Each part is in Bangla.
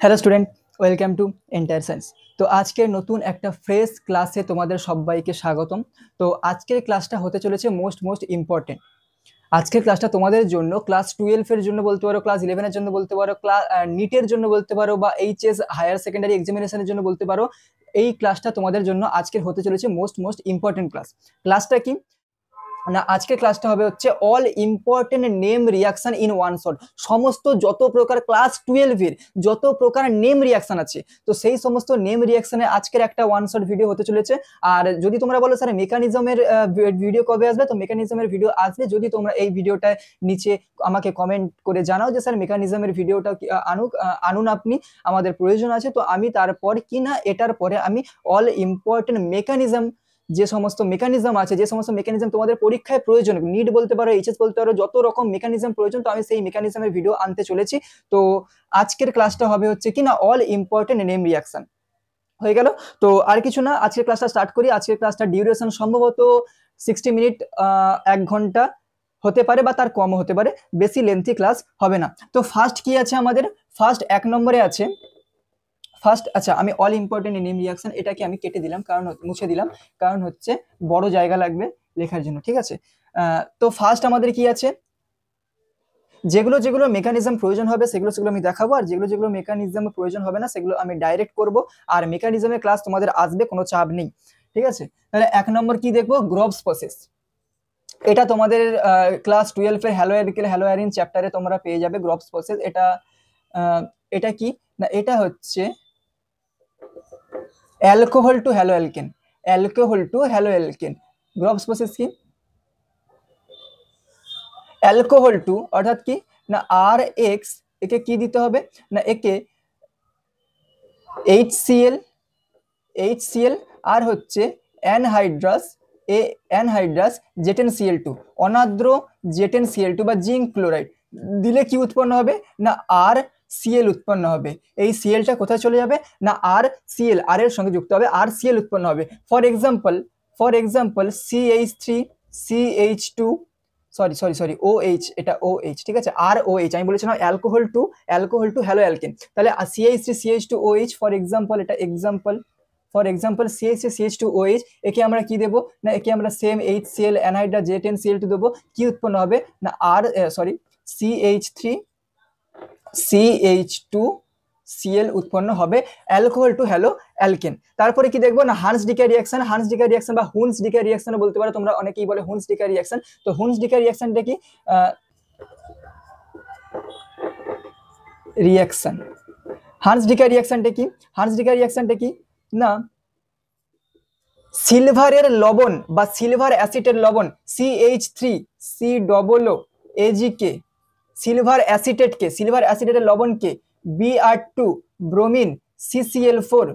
Hello student, welcome to entire science. তো আজকের নতুন একটা ফ্রেশ ক্লাসে তোমাদের সবাইকে স্বাগতম। তো আজকের ক্লাসটা হতে চলেছে মোস্ট ইম্পর্টেন্ট। আজকের ক্লাসটা তোমাদের জন্য ক্লাস 12 এর জন্য বলতে পারো, ক্লাস 11 এর জন্য বলতে পারো, নিটের জন্য বলতে পারো, বা এইচএস হায়ার সেকেন্ডারি এক্সামিনেশনের জন্য বলতে পারো। এই ক্লাসটা তোমাদের জন্য আজকের হতে চলেছে মোস্ট ইম্পর্টেন্ট ক্লাস। ক্লাসটা কি না, আজকের ক্লাসটা হবে হচ্ছে all important name reaction in one shot. সমস্ত যত প্রকার ক্লাস 12 এর যত প্রকার নেম রিয়াকশন আছে, তো সেই সমস্ত নেম রিয়াকশনে আজকের একটা ওয়ান শট ভিডিও হতে চলেছে। আর যদি তোমরা বলো স্যার মেকানিজমের ভিডিও কবে আসবে, তো মেকানিজমের ভিডিও আসবে যদি তোমরা এই ভিডিওটা নিচে আমাকে কমেন্ট করে জানাও যে স্যার মেকানিজমের ভিডিওটা আনুন আপনি, আমাদের প্রয়োজন আছে। তো আমি তারপর কি না এটার পরে আমি অল ইম্পর্টেন্ট মেকানিজম, যে সমস্ত মেকানিজম আছে, যে সমস্ত মেকানিজম তোমাদের পরীক্ষায় প্রয়োজন, নিট বলতে পারো, এইচএস বলতে পারো, যত রকম মেকানিজম প্রয়োজন, তো আমি সেই মেকানিজমের ভিডিও আনতে চলেছি। তো আজকের ক্লাসটা হবে হচ্ছে কি না অল ইম্পর্টেন্ট নেম রিয়াকশন হয়ে গেল। তো আর কিছু না, আজকের ক্লাসটা স্টার্ট করি। আজকের ক্লাসটা ডিউরেশন সম্ভবত 60 মিনিট, 1 ঘন্টা হতে পারে বা তার কমও হতে পারে, বেশি লেন্থি ক্লাস হবে না। তো ফার্স্ট কি আছে আমাদের, ফার্স্ট 1 নম্বরে আছে ফার্স্ট। আচ্ছা, আমি অল ইম্পর্টেন্ট নেম রিয়াকশন এটাকে আমি কেটে দিলাম, কারণ মুছে দিলাম, কারণ হচ্ছে বড় জায়গা লাগবে লেখার জন্য, ঠিক আছে। তো ফার্স্ট আমাদের কি আছে, যেগুলো যেগুলো মেকানিজম প্রয়োজন হবে সেগুলো সেগুলো আমি দেখাবো, আর যেগুলো যেগুলো মেকানিজম প্রয়োজন হবে না সেগুলো আমি ডাইরেক্ট করব। আর মেকানিজমের ক্লাস তোমাদের আসবে, কোনো চাপ নেই, ঠিক আছে। তাহলে 1 নম্বর কি দেখবো, গ্রোভস প্রসেস। এটা তোমাদের ক্লাস 12 এর হ্যালোয়ারিন চ্যাপ্টারে তোমরা পেয়ে যাবে গ্রোভস প্রসেস। এটা কি না, এটা হচ্ছে alcohol to haloalkane, alcohol to haloalkane. Groves process কি, অ্যালকোহল টু অর্থাৎ কি না আর এক্স, একে কি দিতে হবে না, একে HCl, HCl, আর হচ্ছে অ্যানহাইড্রাস, অ্যানহাইড্রাস জেটেন Cl2, অনাদ্র জেটেন Cl2 বা জিঙ্ক ক্লোরাইড দিলে কি উৎপন্ন হবে না আর Cl উৎপন্ন হবে। এই Clটা কোথায় চলে যাবে না আর Cl, আর এর সঙ্গে যুক্ত হবে, আর Cl উৎপন্ন হবে। For example CH3, CH2, sorry OH, এটা OH, ঠিক আছে, আর OH আমি বলেছিলাম অ্যালকোহল টু হ্যালো অ্যালকেন। তাহলে CH3 CH2OH, ফর এক্সাম্পল, এটা example, for example CH3 CH2OH, একে আমরা কি দেবো না, একে আমরা সেম HCl অ্যানহাইড্রা জেটেন Cl2 দেবো। কি উৎপন্ন হবে না CH3 CH2Cl উৎপন্ন হবে, অ্যালকোহল টু হ্যালো অ্যালকেন। তারপরে কি দেখবো না হান্স ডিকা রিয়াকশন, হান্স ডিকা রিয়াকশন বা হুন্স ডিকা রিয়াকশন বলতে পারো তোমরা, অনেকেই বলে হুন্স ডিকা রিয়াকশন। তো হুন্স ডিকা রিয়াকশনটা কি, রিয়াকশন হান্স ডিকা রিয়াকশনটা কি, হান্স ডিকা রিয়াকশনটা কি না সিলভারের লবণ বা সিলভার অ্যাসিটের লবণ CH3COOAgK, সিলভার অ্যাসিটেটকে, সিলভার অ্যাসিটেটের লবণকে Br2 bromine CCl4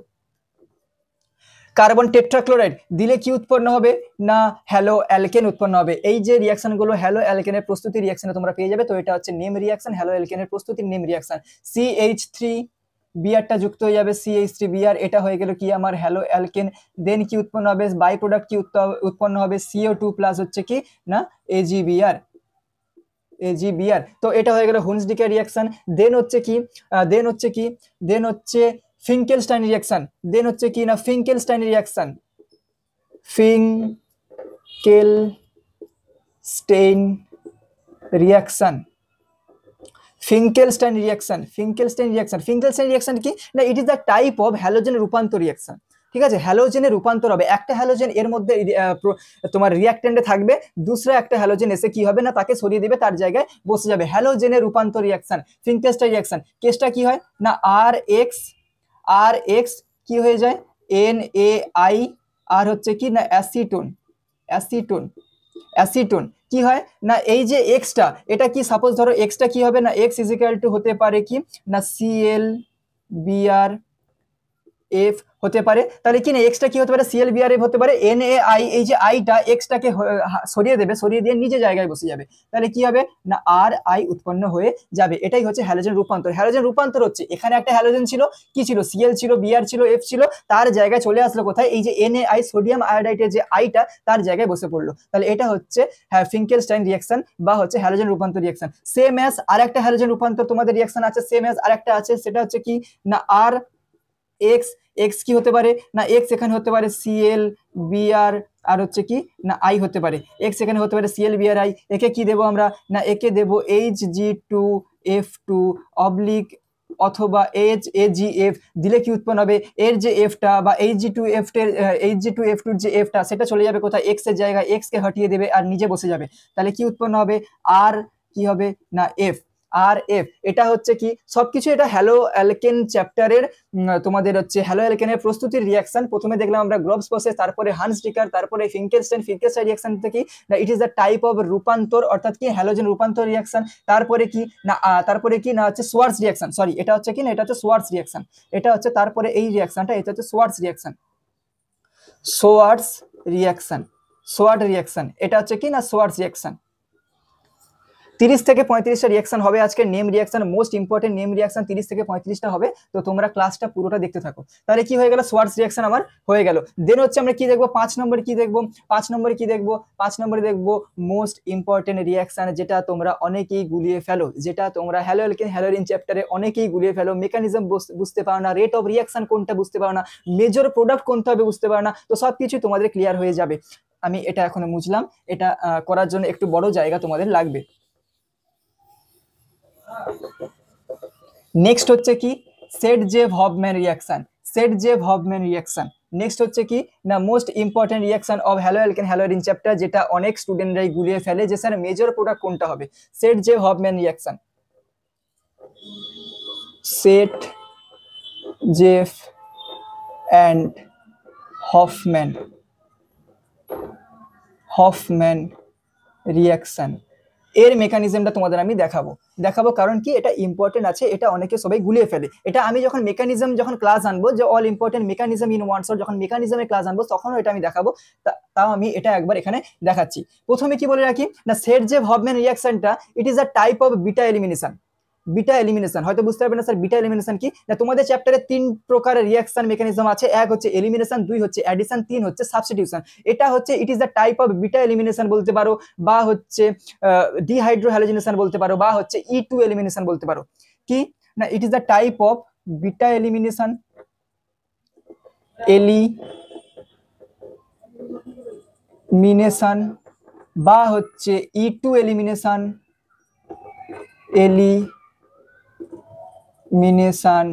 carbon tetrachloride দিলে কি উৎপন্ন হবে না হ্যালো অ্যালকেন উৎপন্ন হবে। এই যে রিয়াকশনগুলো হ্যালো অ্যালকেনের প্রস্তুতি রিয়াকশনে তোমরা পেয়ে যাবে। তো এটা হচ্ছে নেম রিয়াকশন, হ্যালো অ্যালকেনের প্রস্তুতির নেম রিয়াকশন। CH3 বিআরটা যুক্ত হয়ে যাবে, CH3 বিআর, এটা হয়ে গেল কি আমার হ্যালো অ্যালকেন। দেন কি উৎপন্ন হবে, বাই প্রোডাক্ট কি উৎপন্ন হবে, CO2 প্লাস হচ্ছে কি না AgBr, AgBr। তো এটা হয়ে গেল হুন্স ডিকা রিয়াকশন। দেন হচ্ছে কি দেন হচ্ছে ফিঙ্কেলস্টাইন রিয়াকশন, দেন হচ্ছে কি না Finkelstein reaction, Finkelstein reaction, Finkelstein reaction, Finkelstein reaction, Finkelstein reaction কি না, it is the type of halogen রূপান্তর রিয়াকশন, ঠিক আছে। হ্যালোজেনে রূপান্তর হবে, একটা হ্যালোজেন এর মধ্যে তোমার রিয়াক্টেন্টে থাকবে, দুসরা একটা হ্যালোজেন এসে কি হবে না তাকে সরিয়ে দিবে, তার জায়গায় বসে যাবে। হ্যালোজেনে রূপান্তর রিয়াকশন, ফিঙ্কেলস্টাইন রিয়াকশন। কেসটা কি হয় না আর এক্স কি হয়ে যায় NaI, আর হচ্ছে কি না অ্যাসিটোন, অ্যাসিটোন কি হয় না এই যে এক্সটা, এটা কি সাপোজ ধরো এক্সটা কি হবে না এক্স ইজিক্যাল টু হতে পারে কি না ClBr এফ হতে পারে, তাহলে কি না এক্সটা কি হতে পারে সিএলবিআর এফ হতে পারে, এন এ আই, এই যে আইটা এক্সটাকে সরিয়ে দেবে, সরিয়ে দিয়ে নিজে জায়গায় বসে যাবে, তাহলে কি হবে না আর আই উৎপন্ন হয়ে যাবে। এটাই হচ্ছে হ্যালোজেন রূপান্তর। হ্যালোজেন রূপান্তর হচ্ছে এখানে একটা হ্যালোজেন ছিল, কি ছিল সিএল ছিল, বিআর ছিল, এফ ছিল, তার জায়গায় চলে আসলো কোথায় এই যে এন এ আই, সোডিয়াম আয়োডাইডের যে আইটা তার জায়গায় বসে পড়লো, তাহলে এটা হচ্ছে ফিঙ্কেলস্টাইন রিঅ্যাকশন বা হচ্ছে হ্যালোজেন রূপান্তর রিঅ্যাকশন। সেম অ্যাজ আরেকটা হ্যালোজেন রূপান্তর তোমাদের রিঅ্যাকশন আছে, সেম অ্যাজ আরেকটা আছে, সেটা হচ্ছে কি না আর এক্স, এক্স কি হতে পারে না এক্স এখানে হতে পারে সিএল বিআর আর হচ্ছে কি না আই হতে পারে, এক্স এখানে হতে পারে সিএল বিআর আই, একে কি দেবো আমরা না একে দেবো Hg2F2 অবলিক অথবা AgF দিলে কি উৎপন্ন হবে, এর যে এফটা বা Hg2F এর Hg2F2 যে এফটা সেটা চলে যাবে কোথায় এক্স এর জায়গায়, এক্স কে হটিয়ে দেবে আর নিজে বসে যাবে, তাহলে কি উৎপন্ন হবে আর কি হবে না এফ, আর এফ। এটা হচ্ছে কি সবকিছু এটা হ্যালো অ্যালকেন চ্যাপ্টারের তোমাদের হচ্ছে হ্যালো অ্যালকেনের প্রস্তুতির রিঅ্যাকশন। প্রথমে দেখলাম আমরা গ্রোভস প্রসেস, তারপরে হান্সডিকার, তারপরে ফিঙ্কেলস্টাইন রিঅ্যাকশন থেকে না it is the type of রূপান্তর অর্থাৎ কি হ্যালোজেন রূপান্তর রিঅ্যাকশন। তারপরে কি না হচ্ছে সোয়ার্টস রিঅ্যাকশন, সরি এটা হচ্ছে কি না এটা হচ্ছে সোয়ার্টস রিঅ্যাকশন, এটা হচ্ছে তারপরে এই রিঅ্যাকশনটা এটা হচ্ছে Swarts reaction, Swarts reaction, সোয়ার্ট reaction এটা হচ্ছে কি না সোয়ার্টস রিঅ্যাকশন। 30 থেকে 35টা রিঅ্যাকশন হবে আজকে, name reaction most important, name reaction 30 থেকে 35টা হবে, তো তোমরা ক্লাসটা পুরোটা দেখতে থাকো। তাহলে কি হয়ে গেল সোয়ার্টস রিঅ্যাকশন আমার হয়ে গেল। দেন হচ্ছে আমরা কি দেখবো 5 নম্বরে কি দেখবো, 5 নম্বরে কি দেখবো, 5 নম্বরে দেখবো মোস্ট ইম্পর্টেন্ট রিঅ্যাকশন, যেটা তোমরা অনেকেই গুলিয়ে ফেলো, যেটা তোমরা হ্যালো অ্যালকেন হ্যালোরিন চ্যাপ্টারে অনেকেই গুলিয়ে ফেলো, মেকানিজম বুঝতে পারো না, রেট অফ রিঅ্যাকশন কোনটা বুঝতে পারো না, মেজর প্রোডাক্ট কোনটা হবে বুঝতে পারো না, তো সবকিছু তোমাদের ক্লিয়ার হয়ে যাবে। আমি এটা এখন বুঝলাম, এটা করার জন্য একটু বড় জায়গা তোমাদের লাগবে। নেক্সট হচ্ছে কি Saytzeff Hofmann reaction, Saytzeff Hofmann reaction. Next হচ্ছে কি না most important reaction of halo alkane haloarene chapter, যেটা অনেক স্টুডেন্টরাই গুলিয়ে ফেলে যে স্যার মেজর প্রোডাক্ট কোনটা হবে, Saytzeff Hofmann reaction, Saytzeff and Hofmann, Hofmann reaction. এর মেকানিজমটা তোমাদের আমি দেখাবো কারণ কি এটা ইম্পর্টেন্ট আছে, এটা অনেকে সবাই গুলিয়ে ফেলে। এটা আমি যখন মেকানিজম যখন ক্লাস আনবো যে all important mechanism in one shot, যখন মেকানিজমের ক্লাস আনবো তখনও এটা আমি দেখাবো, তাও আমি এটা একবার এখানে দেখাচ্ছি। প্রথমে কি বলে রাখি না সেট-জেভ-হফম্যান রিঅ্যাকশনটা it is a type of beta elimination. Beta elimination হয়তো বুঝতে পারবে না স্যার বিটা এলিমিনেশন কি, না তোমাদের চ্যাপ্টারে 3 প্রকারের রিঅ্যাকশন মেকানিজম আছে, এক হচ্ছে এলিমিনেশন, 2 হচ্ছে অ্যাডিশন, 3 হচ্ছে সাবস্টিটিউশন। এটা হচ্ছে ইট is the type of beta elimination বলতে পারো, বা হচ্ছে ডিহাইড্রোহ্যালোজিনেশন বলতে পারো, বা হচ্ছে E2 এলিমিনেশন বলতে পারো। কি না it is the type of beta elimination, elimination, বা হচ্ছে E2 এলিমিনেশন, এলিমিনেশন,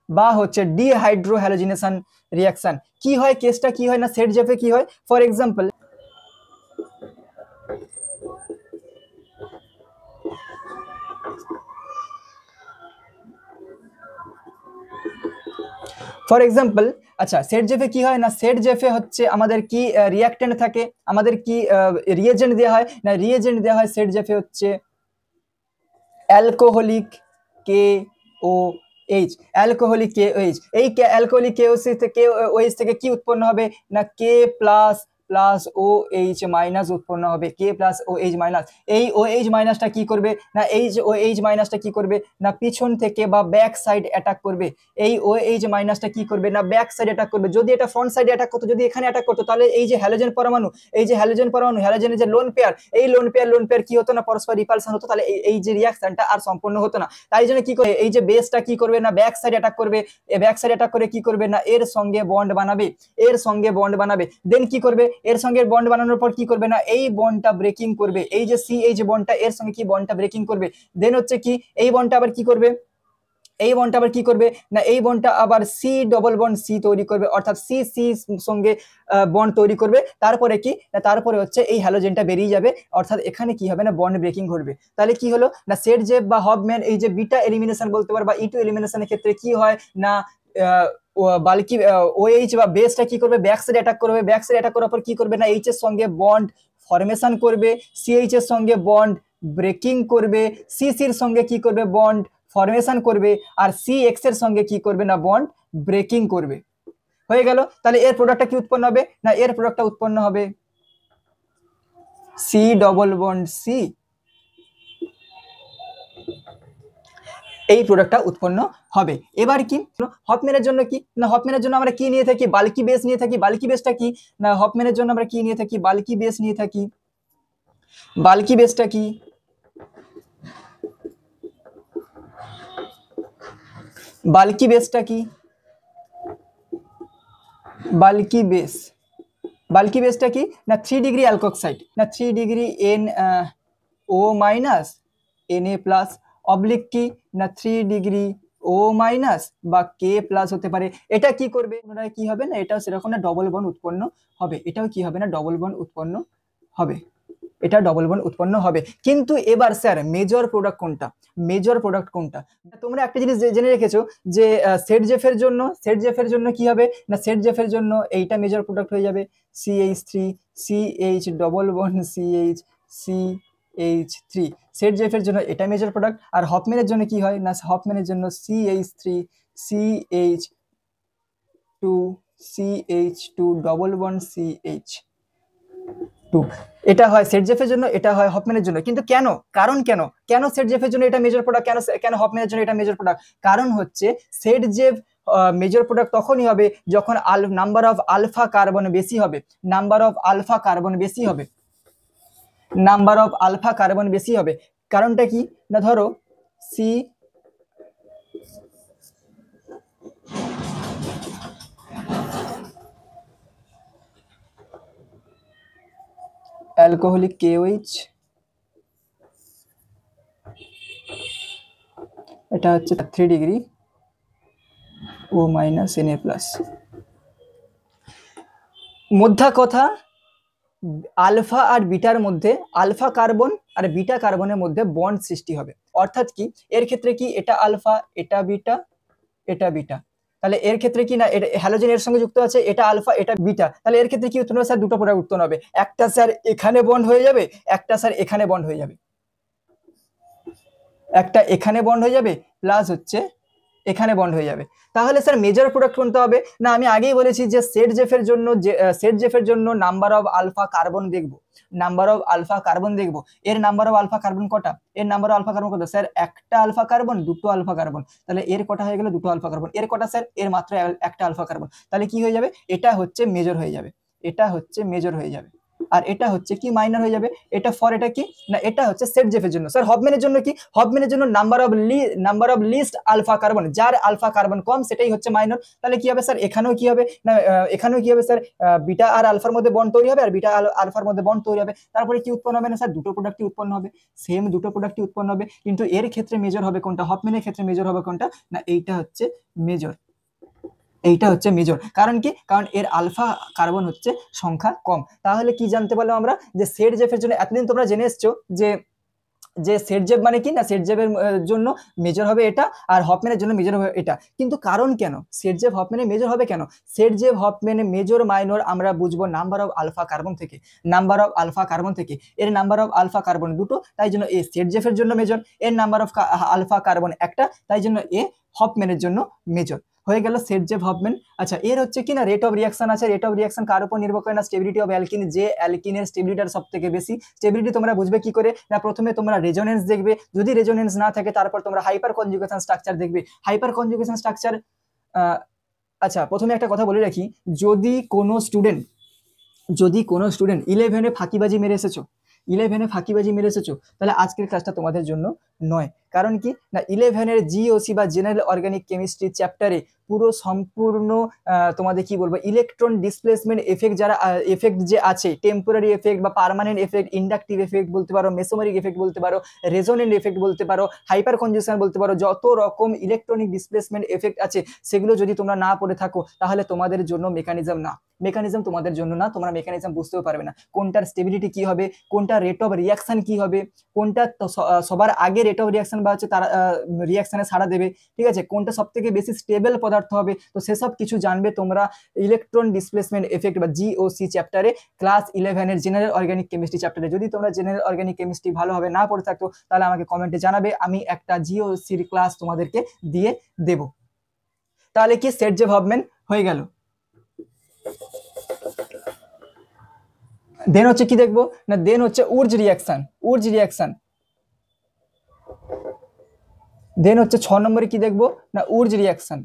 বা হচ্ছে ডিহাইড্রোহ্যালোজিনেশন রিঅ্যাকশন। কি হয় কেসটা কি হয় না সেট-জেভে কি হয়, ফর এক্সাম্পল আচ্ছা সেট-জেভে কি হয় না সেট-জেভে হচ্ছে আমাদের কি রিঅ্যাকট্যান্ট থাকে, আমাদের কি রিএজেন্ট দেওয়া হয় না, রিএজেন্ট দেওয়া হয় সেট-জেভে হচ্ছে অ্যালকোহলিক KOH, অ্যালকোহলিক KOH। এই অ্যালকোহলিক KOH থেকে কি উৎপন্ন হবে না K প্লাস OH মাইনাস উৎপন্ন হবে, K প্লাস OH মাইনাস। এই OH মাইনাসটা কি করবে না এই যে OH মাইনাসটা কি করবে না পিছন থেকে বা ব্যাক সাইড অ্যাটাক করবে, এই OH মাইনাসটা কি করবে না ব্যাক সাইড অ্যাটাক করবে। যদি এটা ফ্রন্ট সাইডে অ্যাটাক করতো, যদি এখানে অ্যাটাক করতো, তাহলে এই যে হ্যালোজেন পরমাণু, এই যে হ্যালোজেন পরমাণু, হ্যালোজেনের যে লোন পেয়ার, এই লোন পেয়ার কি হতো না পরস্পর রিপালশন হতো, তাহলে এই যে রিঅ্যাকশনটা আর সম্পূর্ণ হতো না। তাই জন্য কি করে এই যে বেসটা কি করবে না ব্যাক সাইড অ্যাটাক করবে, ব্যাক সাইড অ্যাটাক করে কি করবে না এর সঙ্গে বন্ড বানাবে, এর সঙ্গে বন্ড বানাবে। দেন কি করবে এর সঙ্গে বন্ড বানানোর পর কি করবে না এই বন্ডটা ব্রেকিং করবে, এই যে সি এই যে বন্ডটা এর সঙ্গে কি বন্ডটা ব্রেকিং করবে। দেন হচ্ছে কি এই বন্ডটা আবার কি করবে, এই বন্ডটা আবার কি করবে না এই বন্ডটা আবার সি ডবল বন্ড সি তৈরি করবে, অর্থাৎ সি সঙ্গে বন্ড তৈরি করবে। তারপরে কি না তারপরে হচ্ছে এই হ্যালোজেনটা বেরিয়ে যাবে, অর্থাৎ এখানে কি হবে না বন্ড ব্রেকিং ঘটবে। তাহলে কি হলো না সেট-জেভ বা হফম্যান এই যে বিটা এলিমিনেশন বলতে পারো বা E2 এলিমিনেশনের ক্ষেত্রে কি হয় না বাল্কি OH বা বেসটা কি করবে ব্যাক সাইড অ্যাটাক করবে, ব্যাক সাইড অ্যাটাক করার পর কি করবে না H এর সঙ্গে বন্ড ফরমেশন করবে, CH এর সঙ্গে বন্ড ব্রেকিং করবে, CC এর সঙ্গে কি করবে বন্ড ফরমেশন করবে, আর CX এর সঙ্গে কি করবে না বন্ড ব্রেকিং করবে। হয়ে গেল। তাহলে এর প্রোডাক্টটা কি উৎপন্ন হবে না, এর প্রোডাক্টটা উৎপন্ন হবে সি ডবল বন্ড সি, এই প্রোডাক্টটা উৎপন্ন হবে। এবার কি হফম্যানের জন্য কি না, হফম্যানের জন্য আমরা কি নিয়ে থাকি, বাল্কি বেস নিয়ে থাকি। বাল্কি বেসটা কি না, হফম্যানের জন্য আমরা কি নিয়ে থাকি, বাল্কি বেস নিয়ে থাকি। বাল্কি বেসটা কি, বাল্কি বেসটা কি, বাল্কি বেস, বাল্কি বেসটা কি না 3 ডিগ্রি অ্যালকোক্সাইড, না 3 degree N O minus Na plus oblique কি না 3 ডিগ্রি ও মাইনাস বা কে প্লাস হতে পারে। এটা কি করবে কি হবে না, এটাও সেরকম না ডবল বন্ড উৎপন্ন হবে, এটাও কি হবে না ডবল বন্ড উৎপন্ন হবে, এটা ডবল বন্ড উৎপন্ন হবে। কিন্তু এবার স্যার মেজর প্রোডাক্ট কোনটা, মেজর প্রোডাক্ট কোনটা, তোমরা একটা জিনিস জেনে রেখেছো যে সেট জেফের জন্য, সেট জেফের জন্য কি হবে না, সেট জেফের জন্য এইটা মেজর প্রোডাক্ট হয়ে যাবে CH3 CH double bond CH CH3, সেট জেফের জন্য এটা মেজর প্রোডাক্ট। আর হফম্যানের জন্য কি হয় না, হফম্যানের জন্য CH3 CH2 CH2 double bond CH2, এটা হয় সেট জেফের জন্য, এটা হয় হফম্যানের জন্য। কিন্তু কেন, কারণ কেন, কেন সেট জেফের জন্য এটা মেজর প্রোডাক্ট, কেন কেন হফম্যানের জন্য এটা মেজর প্রোডাক্ট, কারণ হচ্ছে সেট জেফ মেজর প্রোডাক্ট তখনই হবে যখন নাম্বার অফ আলফা কার্বন বেশি হবে, নাম্বার অফ আলফা কার্বন বেশি হবে, নাম্বার অফ আলফা কার্বন বেশি হবে। কারণটা কি না, ধরো সি অ্যালকোহলিক KOH, এটা হচ্ছে 3 ডিগ্রি ও মাইনাস Na প্লাস। মধ্যা কথা, আলফা আর বিটার মধ্যে, আলফা কার্বন আর বিটা কার্বনের মধ্যে বন্ড সৃষ্টি হবে। অর্থাৎ কি এর ক্ষেত্রে কি এটা আলফা এটা বিটা এটা বিটা, তাহলে এর ক্ষেত্রে কি না হ্যালোজেন এর সঙ্গে যুক্ত আছে, এটা আলফা এটা বিটা, তাহলে এর ক্ষেত্রে কি উৎপন্ন হবে স্যার, দুটো প্রোডাক্ট উৎপন্ন হবে, একটা স্যার এখানে বন্ড হয়ে যাবে, একটা স্যার এখানে বন্ড হয়ে যাবে, একটা এখানে বন্ড হয়ে যাবে প্লাস হচ্ছে এখানে বন্ড হয়ে যাবে। তাহলে স্যার মেজর প্রোডাক্ট কোনটা হবে না, আমি আগেই বলেছি যে সেট জেফের জন্য, যে সেট জেফের জন্য নাম্বার অফ আলফা কার্বন দেখব, নাম্বার অফ আলফা কার্বন দেখব। এর নাম্বার অফ আলফা কার্বন কটা, এর নাম্বার অফ আলফা কার্বন কত স্যার, একটা আলফা কার্বন দুটো আলফা কার্বন, তাহলে এর কটা হয়ে গেল দুটো আলফা কার্বন। এর কটা স্যার, এর মাত্র একটা আলফা কার্বন, তাহলে কি হয়ে যাবে, এটা হচ্ছে মেজর হয়ে যাবে, এটা হচ্ছে মেজর হয়ে যাবে। আর এটা হচ্ছে কি মাইনর হয়ে যাবে। এটা ফর এটা কি না, এটা হচ্ছে সেট জেফের জন্য। স্যার হফম্যানের জন্য কি, হফম্যানের জন্য number of least alpha carbon, যার আলফা কার্বন কম সেটাই হচ্ছে মাইনর। তাহলে কি হবে স্যার, এখানেও কি হবে না, এখানেও কি হবে স্যার, বিটা আর আলফার মধ্যে বন্ড তৈরি হবে আর বিটা আলফার মধ্যে বন্ড তৈরি হবে, তারপরে কি উৎপন্ন হবে না স্যার, দুটো প্রোডাক্টই উৎপন্ন হবে, সেম দুটো প্রোডাক্টই উৎপন্ন হবে। কিন্তু এর ক্ষেত্রে মেজর হবে কোনটা, হফম্যানের ক্ষেত্রে মেজর হবে কোনটা না, এইটা হচ্ছে মেজর, এইটা হচ্ছে মেজর। কারণ কি, কারণ এর আলফা কার্বন হচ্ছে সংখ্যা কম। তাহলে কি জানতে পারলাম আমরা, যে সেট জেফের জন্য এতদিন তোমরা জেনে এসছো যে যে সেট জেফ মানে কি না, সেট জেফের জন্য মেজর হবে এটা আর হফম্যানের জন্য মেজর হবে এটা। কিন্তু কারণ কেন সেট জেফ হফম্যানে মেজর হবে কেন, সেট জেফ হফম্যানে মেজর মাইনর আমরা বুঝবো নাম্বার অফ আলফা কার্বন থেকে, নাম্বার অফ আলফা কার্বন থেকে। এর নাম্বার অফ আলফা কার্বন দুটো, তাই জন্য এ সেট জেফের জন্য মেজর। এর নাম্বার অফ আলফা কার্বন একটা, তাই জন্য এ হফম্যানের জন্য মেজর। হয়ে গেল সেট জেফ হফম্যান। আচ্ছা, এর হচ্ছে কি না রেট অফ রিয়াকশন আছে, রেট অফ রিয়াকশন কার উপর নির্ভর করে না, স্টেবিলিটি অফ অ্যালকিন, যে অ্যালকিনের স্টেবিলিটি সব থেকে বেশি। স্টেবিলিটি তোমরা বুঝবে কি করে না, প্রথমে তোমরা রেজোনেন্স দেখবে, যদি রেজোনেন্স না থাকে তারপর তোমরা হাইপার কনজুগেশন স্ট্রাকচার দেখবে। হাইপার কনজুগেশন স্ট্রাকচার, আচ্ছা প্রথমে একটা কথা বলে রাখি, যদি কোনো স্টুডেন্ট 11-এ ফাঁকিবাজি মেরে এসেছো, 11-এ ফাঁকিবাজি মেরে এসেছো, তাহলে আজকের ক্লাসটা তোমাদের জন্য নয়। কারণ কি না, 11-এর জিওসি বা জেনারেল অর্গানিক কেমিস্ট্রি চ্যাপ্টারে পুরো সম্পূর্ণ তোমাদের কি বলবো, ইলেকট্রন ডিসপ্লেসমেন্ট এফেক্ট, যারা এফেক্ট যে আছে, টেম্পোরারি এফেক্ট বা পার্মানেন্ট এফেক্ট, ইন্ডাকটিভ এফেক্ট বলতে পারো, মেসোমেরিক এফেক্ট বলতে পারো, রেজোনেন্ট এফেক্ট বলতে পারো, হাইপার কনজুগেশন বলতে পারো, যত রকম ইলেকট্রনিক ডিসপ্লেসমেন্ট এফেক্ট আছে সেগুলো যদি তোমরা না পড়ে থাকো তাহলে তোমাদের জন্য মেকানিজম না, মেকানিজম তোমাদের জন্য না, তোমরা মেকানিজম বুঝতেও পারবে না, কোনটার স্টেবিলিটি কি হবে, কোনটা রেট অফ রিয়াকশন কি হবে, কোনটা সবার আগে রেট অফ রিয়াকশন বা হচ্ছে তারা রিয়াকশনে সাড়া দেবে, ঠিক আছে, কোনটা সব থেকে বেশি স্টেবল পদার্থ হবে। তো সেসব কিছু জানবে তোমরা ইলেকট্রন ডিসপ্লেসমেন্ট এফেক্ট বা জিওসি চ্যাপ্টারে, ক্লাস 11-এর জেনারেল অর্গানিক কেমিস্ট্রি চ্যাপ্টারে। যদি তোমরা জেনারেল অর্গানিক কেমিস্ট্রি ভালোভাবে না পড়ে থাকতো তাহলে আমাকে কমেন্টে জানাবে, আমি একটা জিওসির ক্লাস তোমাদেরকে দিয়ে দেব। তাহলে কি সেট জেফ হফম্যান হয়ে গেল। দেন হচ্ছে কি দেখবো না, দেন হচ্ছে উর্জ রিয়াকশন, উর্জ রিয়াকশন। দেন হচ্ছে 6 নম্বরে কি দেখবো না, উর্জ রিয়াকশন।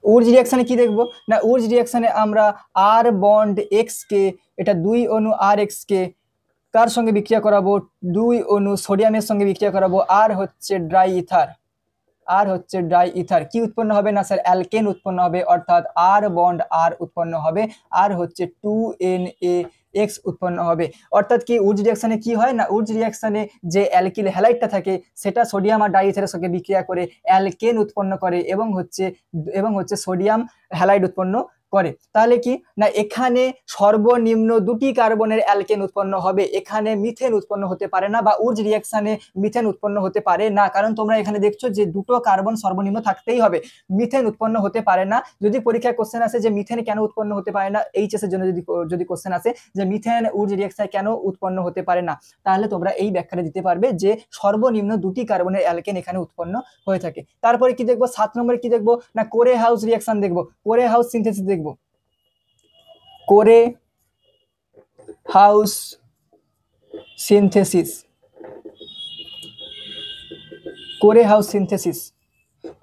উর্জ রিয়াকশনে কি দেখবো না, উর্জ রিয়াকশনে আমরা আর বন্ড এক্স কে, এটা 2 অণু আর এক্স কে কার সঙ্গে বিক্রিয়া করাবো, 2 অণু সোডিয়ামের সঙ্গে বিক্রিয়া করাবো, আর হচ্ছে ড্রাই ইথার, আর হচ্ছে ড্রাই ইথার কি উৎপন্ন হবে না স্যার, অ্যালকেন উৎপন্ন হবে, অর্থাৎ আর বন্ড আর উৎপন্ন হবে, আর হচ্ছে 2Na উৎপন্ন হবে। অর্থাৎ কি উর্জ রিয়াকশনে কি হয় না, উর্জ রিয়াকশনে যে অ্যালকিল হ্যালাইডটা থাকে সেটা সোডিয়াম আর ডাই ইথারের সঙ্গে বিক্রিয়া করে অ্যালকেন উৎপন্ন করে এবং হচ্ছে সোডিয়াম হ্যালাইড উৎপন্ন করে। তাহলে কি না, এখানে সর্বনিম্ন 2টি কার্বনের অ্যালকেন উৎপন্ন হবে, এখানে মিথেন উৎপন্ন হতে পারে না, বা উর্জ রিয়াকশনে মিথেন উৎপন্ন হতে পারে না, কারণ তোমরা এখানে দেখছো যে 2টো কার্বন সর্বনিম্ন থাকতেই হবে, মিথেন উৎপন্ন হতে পারে না। যদি পরীক্ষায় কোশ্চেন আসে যে মিথেন কেন উৎপন্ন হতে পারে না, এইচএস এর জন্য যদি কোশ্চেন আসে যে মিথেন উর্জ রিয়াকশনে কেন উৎপন্ন হতে পারে না, তাহলে তোমরা এই ব্যাখ্যাটা দিতে পারবে যে সর্বনিম্ন 2টি কার্বনের অ্যালকেন এখানে উৎপন্ন হয়ে থাকে। তারপরে কি দেখবো 7 নম্বরে কি দেখবো না, কোরে হাউস রিয়াকশন দেখবো, কোরে হাউস সিনথেসিস দেখবো, কোরে হাউস সিনথেসিস, কোরে হাউস সিনথেসিস।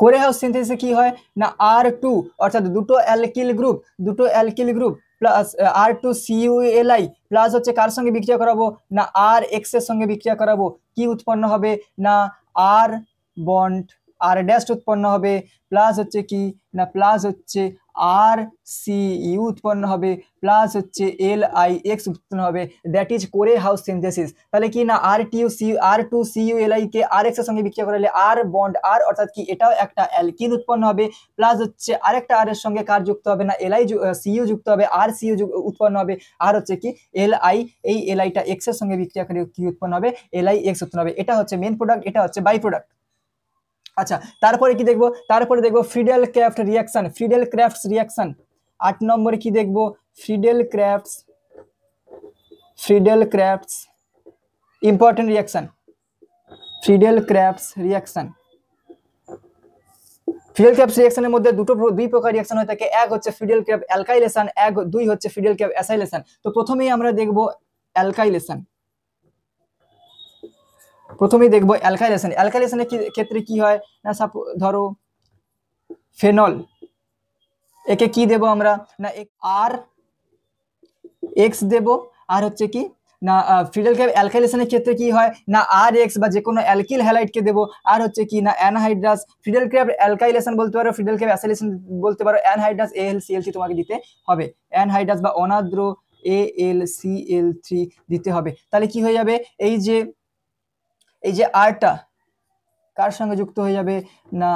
কোরে হাউস সিনথেসিসে কি হয় না, R2 অর্থাৎ দুটো alkyl group plus R2CuLi plus হচ্ছে কার সঙ্গে বিক্রিয়া করাবো না, RX এর সঙ্গে বিক্রিয়া করাবো, কি উৎপন্ন হবে না, আর বন্ড আর ড্যাশ উৎপন্ন হবে, প্লাস হচ্ছে কি না, প্লাস হচ্ছে RCu উৎপন্ন হবে, প্লাস হচ্ছে LiX উৎপন্ন হবে, that is core house synthesis. তাহলে কি না, R2CuLi কে RX এর সঙ্গে বিক্রিয়া করালে আর বন্ড আর, অর্থাৎ কি এটাও একটা অ্যালকিন উৎপন্ন হবে, প্লাস হচ্ছে আরেকটা আর এর সঙ্গে কার যুক্ত হবে না, Li যুক্ত হবে, RCu উৎপন্ন হবে, আর হচ্ছে কি Li, এই Liটা X এর সঙ্গে বিক্রিয়া করে কি উৎপন্ন হবে, LiX উৎপন্ন হবে। এটা হচ্ছে মেন প্রোডাক্ট, এটা হচ্ছে বাই প্রোডাক্ট। আচ্ছা, তারপরে কি দেখবো, তারপরে দেখবো Friedel Craft reaction, Friedel Crafts reaction. 8 নম্বরে কি দেখবো, Friedel Crafts important reaction, Friedel Crafts reaction. Friedel Crafts রিয়াকশনের মধ্যে দুই প্রকার রিয়াকশন হয়ে থাকে, এক হচ্ছে ফ্রিডেল ক্রাফট অ্যালকাইলেশন, দুই হচ্ছে ফ্রিডেল ক্রাফট অ্যাসাইলেশন। তো প্রথমেই আমরা দেখবো অ্যালকাইলেশন, প্রথমেই দেখবো অ্যালকাইলেশন। অ্যালকাইলেশনের ক্ষেত্রে কি হয় না, ধরো ফেনল, একে কি দেব আমরা না, আর এক্স দেব, আর হচ্ছে কি না ফ্রিডেল ক্রাফট অ্যালকাইলেশনের ক্ষেত্রে কি হয় না, আর এক্স বা যে কোনো অ্যালকিল হ্যালাইডকে দেব, আর হচ্ছে কি না অ্যানহাইড্রাস। ফ্রিডেল ক্রাফট অ্যালকাইলেশন বলতে পারো, ফ্রিডেল ক্রাফট অ্যাসাইলেশন বলতে পারো, অ্যানহাইড্রাস AlCl3 তোমাকে দিতে হবে, অ্যানহাইড্রাস বা অনাদ্র AlCl3 দিতে হবে। তাহলে কি হয়ে যাবে, এই যে আরটা কার সঙ্গে যুক্ত হয়ে যাবে না,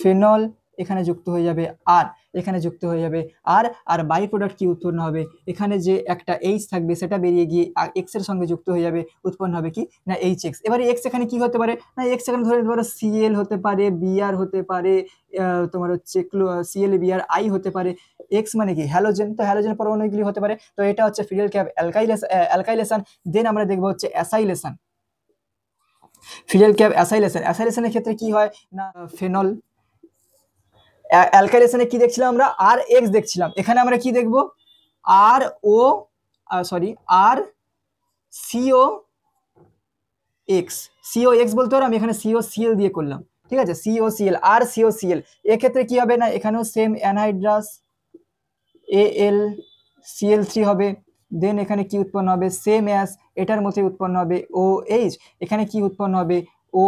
ফেনল এখানে যুক্ত হয়ে যাবে, আর এখানে যুক্ত হয়ে যাবে আর বাই প্রোডাক্ট কি উৎপন্ন হবে, এখানে যে একটা এইচ থাকবে সেটা বেরিয়ে গিয়ে এক্স এর সঙ্গে যুক্ত হয়ে যাবে, উৎপন্ন হবে কি না এইচএক্স। এবারে এক্স এখানে কি হতে পারে না, এক্স এখানে ধরে নিতে পারো Cl হতে পারে, Br হতে পারে, তোমার হচ্ছে ClBr হতে পারে। এক্স মানে কি হ্যালোজেন, তো হ্যালোজেন পরমাণুগুলি হতে পারে। তো এটা হচ্ছে ফ্রিডেল ক্রাফট অ্যালকাইলেশন। দেন আমরা দেখবো হচ্ছে অ্যাসাইলেশন, ফ্রিডেল ক্রাফট অ্যাসাইলেশনের ক্ষেত্রে কি হয় না, ফেনল অ্যালকাইলেশনে কি দেখছিলাম আমরা, আর এক্স দেখছিলাম, এখানে আমরা কি দেখবো আর ও আর সিও এক্স বলতে পারো, আমি এখানে COCl দিয়ে করলাম, ঠিক আছে, COCl এক্ষেত্রে কি হবে না, এখানেও সেম অ্যানহাইড্রাস AlCl3 হবে। দেন এখানে কি উৎপন্ন হবে, সেম অ্যাজ এটার মধ্যে উৎপন্ন হবে OH, এখানে কি উৎপন্ন হবে ও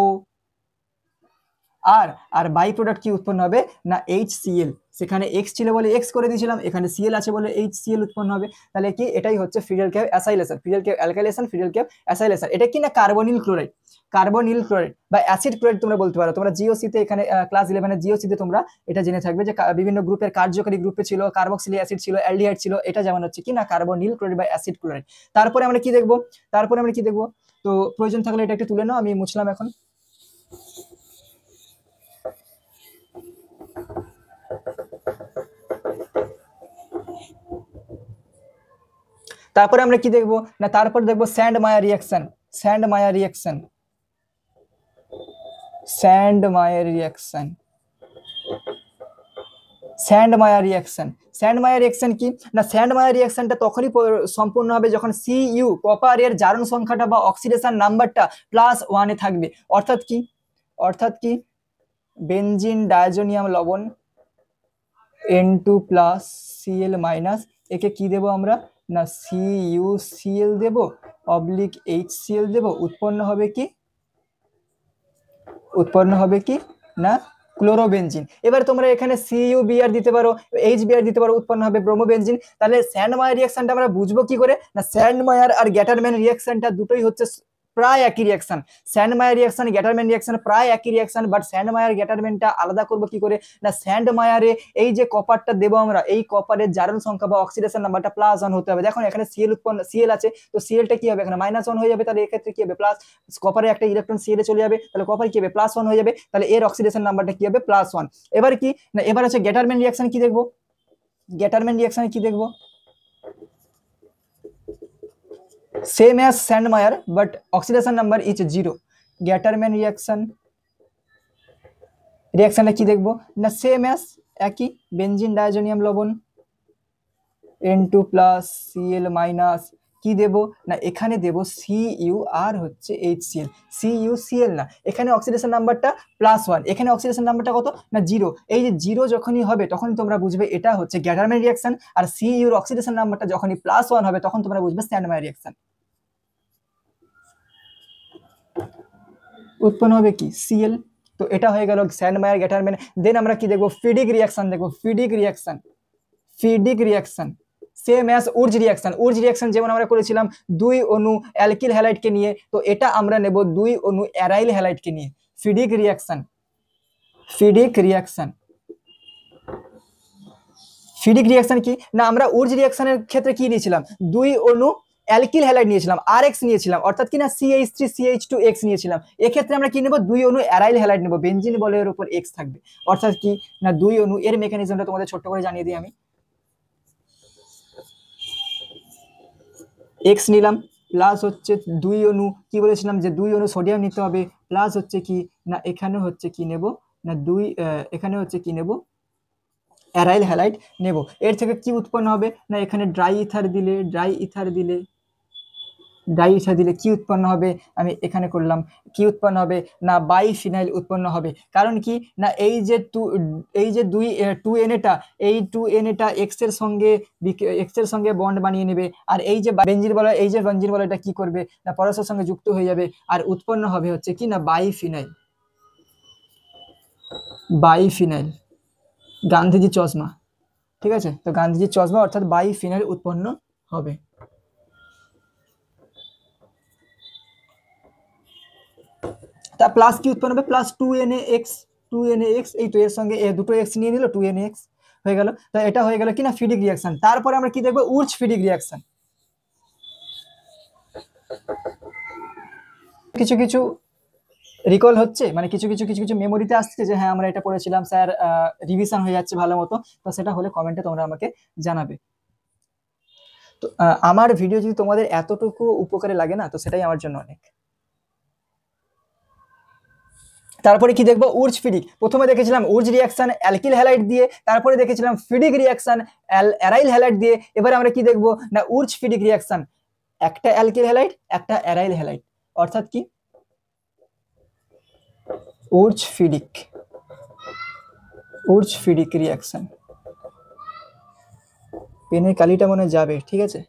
আর বাই প্রোডাক্ট কি উৎপন্ন হবে না HCl, সেখানে X ছিল বলে X করে দিয়েছিলাম, এখানে Cl আছে বলে HCl উৎপন্ন হবে। তাহলে কি এটাই হচ্ছে Friedel craft acylation, Friedel craft alkylation, Friedel craft acylation. এটা কি না কার্বনিল ক্লোরাইড বা অ্যাসিড ক্লোরাইড তোমরা বলতে পারো। তোমরা জিওসি তে এখানে ক্লাস 11 এর জিওসি তে তোমরা এটা জেনে থাকবে যে বিভিন্ন গ্রুপের কার্যকরী গ্রুপে ছিল, কার্বক্সিলিক অ্যাসিড ছিল, অ্যালডিহাইড ছিল, এটা যেমন হচ্ছে কি না কার্বনিল ক্লোরাইড বা অ্যাসিড ক্লোরাইড। তারপরে আমরা কি দেখবো, তো প্রয়োজন থাকলে এটা একটু তুলে নাও, আমি মুছলাম এখন। তারপরে আমরা কি দেখবো না, তারপর দেখবো স্যান্ড মায়া রিয়াকশন, স্যান্ডমায়ার রিয়াকশন। স্যান্ডমায়ার রিয়াকশন, স্যান্ডমায়ার রিয়াকশন কি না, স্যান্ডমায়ার রিয়াকশনটা তখনই সম্পূর্ণ হবে যখন সিইউ কপারের জারণ সংখ্যাটা বা অক্সিডেশন নাম্বারটা +1 থাকবে। অর্থাৎ কি, অর্থাৎ কি বেনজিন ডায়াজোনিয়াম লবণ N2+ Cl মাইনাস, একে কি দেব আমরা না CuCl দেব অবলিক HCl দেব, উৎপন্ন হবে কি, উৎপন্ন হবে কি না ক্লোরোবেনজিন। এবার তোমরা এখানে CuBr দিতে পারো, HBr দিতে পারো, উৎপন্ন হবে ব্রোমোবেনজিন। তাহলে স্যান্ডমায়ার রিয়াকশনটা আমরা বুঝবো কি করে না, স্যান্ডমায়ার আর গ্যাটারম্যান রিয়াকশনটা দুটোই হচ্ছে প্রায় একই রিয়াকশন। স্যান্ডমায়ার রিয়াকশন গ্যাটারম্যান রিয়াকশন প্রায় একই রিয়াকশন, বাট স্যান্ডমায়ার গ্যাটারম্যানটা আলাদা করবো কি করে না, স্যান্ডমায়ারে এই যে কপারটা দেবো আমরা, এই কপারের জারণ সংখ্যা বা অক্সিডেশন নাম্বারটা +1 হতে হবে। দেখো এখানে Cl উৎপন্ন, Cl আছে, তো Clটা কি হবে এখানে -1 হয়ে যাবে। তাহলে এক্ষেত্রে কি হবে প্লাস, কপারে একটা ইলেকট্রন Cl চলে যাবে, তাহলে কপার কি হবে +1 হয়ে যাবে, তাহলে এর অক্সিডেশন নাম্বারটা কি হবে +1। এবার কি না, এবার হচ্ছে গ্যাটারম্যান রিয়াকশন কি দেখবো, গ্যাটারম্যান রিয়াকশনে কি দেখবো, same as Sandmeyer but oxidation number is 0। Gattermann reaction, রিয়াকশনটা কি দেখবো না সেম অ্যাজ একই, বেনজিন ডায়াজোনিয়াম লবণ N2+ Cl মাইনাস, কি দেব না এখানে দেব Cu আর হচ্ছে HCl, CuCl না, এখানে অক্সিডেশন নাম্বারটা +1, এখানে অক্সিডেশন নাম্বারটা কত না 0। এই যে 0 যখনই হবে তখনই তোমরা বুঝবে এটা হচ্ছে গ্যাটারম্যান রিয়াকশন, আর Cu এর অক্সিডেশন নাম্বারটা যখনই +1 হবে তখন তোমরা বুঝবে স্যান্ডমায়ার রিয়াকশন। উৎপন্ন হবে কি Cl। তো এটা হয়ে গেল স্যান্ডমায়ার গ্যাটারম্যান। দেন আমরা কি দেখবো, ফিডিক রিয়াকশন দেখবো, Fittig reaction, Fittig reaction same as উর্জ reaction. উর্জ reaction যেমন আমরা করেছিলাম 2 অণু অ্যালকিল হ্যালাইডকে নিয়ে, তো এটা আমরা নেব 2 অণু অ্যারাইল হ্যালাইডকে নিয়ে। Fittig reaction, Fittig reaction, Fittig reaction কি না, আমরা উর্জ রিয়াকশনের ক্ষেত্রে কি নিয়েছিলাম 2 অণু অ্যালকিল হ্যালাইড নিয়েছিলাম, Rx নিয়েছিলাম, অর্থাৎ কি না CH3CH2X নিয়েছিলাম। এক্ষেত্রে আমরা কি নেব 2 অণু অ্যারাইল হ্যালাইড নেব, বেনজিন বলয়ের উপর X থাকবে, অর্থাৎ কি না 2 অণু, এর মেকানিজমটা তোমাদের ছোট্ট করে জানিয়ে দিই আমি। X নিলাম, প্লাস হচ্ছে 2 অণু, কি বলেছিলাম যে 2 অণু সোডিয়াম নিতে হবে, প্লাস হচ্ছে কি না এখানে হচ্ছে কি নেব না 2, এখানে হচ্ছে কি নেব অ্যারাইল হ্যালাইড নেব। এর থেকে কি উৎপন্ন হবে না, এখানে ড্রাই ইথার দিলে, ড্রাই ইথার দিলে, ড্রাই ইথার দিলে কি উৎপন্ন হবে, আমি এখানে করলাম, কি উৎপন্ন হবে না বাইফিনাইল উৎপন্ন হবে। কারণ কি না এই যে এই যে 2Na এই 2Na এক্স এর সঙ্গে বন্ড বানিয়ে নেবে, আর এই যে বেনজিন বলয়, এই যে বেনজিন বলয়টা কি করবে না পরস্পরের সঙ্গে যুক্ত হয়ে যাবে, আর উৎপন্ন হবে হচ্ছে কি না বাইফিনাইল, বাইফিনাইল, গান্ধীজি চশমা। ঠিক আছে, তো গান্ধীজির চশমা অর্থাৎ বাইফিনাইল উৎপন্ন হবে। তা প্লাস কি উৎপন্ন হবে প্লাস 2NaX, 2NaX, এই তো এর সঙ্গে দুটো X নিয়ে নিল 2NaX হয়ে গেল। তো এটা হয়ে গেল কি না ফিডিক রিয়াকশন। তারপরে আমরা কি দেখবো উর্জ ফিডিক রিয়াকশন। কিছু কিছু রিকল হচ্ছে, মানে কিছু কিছু মেমোরিতে আসছে যে হ্যাঁ আমরা এটা পড়েছিলাম স্যার, রিভিশন হয়ে যাচ্ছে ভালো মতো, তো সেটা হলে কমেন্টে তোমরা আমাকে জানাবে। তো আমার ভিডিও যদি তোমাদের এতটুকু উপকারে লাগে না, তো সেটাই আমার জন্য অনেক। তারপরে কি দেখবো উর্জ ফিডিক। প্রথমে দেখেছিলাম উর্জ রিয়াকশন অ্যালকিল হ্যালাইড দিয়ে, তারপরে দেখেছিলাম ফিডিক রিয়াকশন অ্যারাইল হ্যালাইড দিয়ে। এবারে আমরা কি দেখবো না উর্জ ফিডিক রিয়াকশন, একটা অ্যালকিল হ্যালাইড একটা অ্যারাইল হ্যালাইড, অর্থাৎ কি উর্জ ফিডিক, উর্জ ফিডিক রিয়াকশন। পেনের কালিটা মনে যাবে, ঠিক আছে।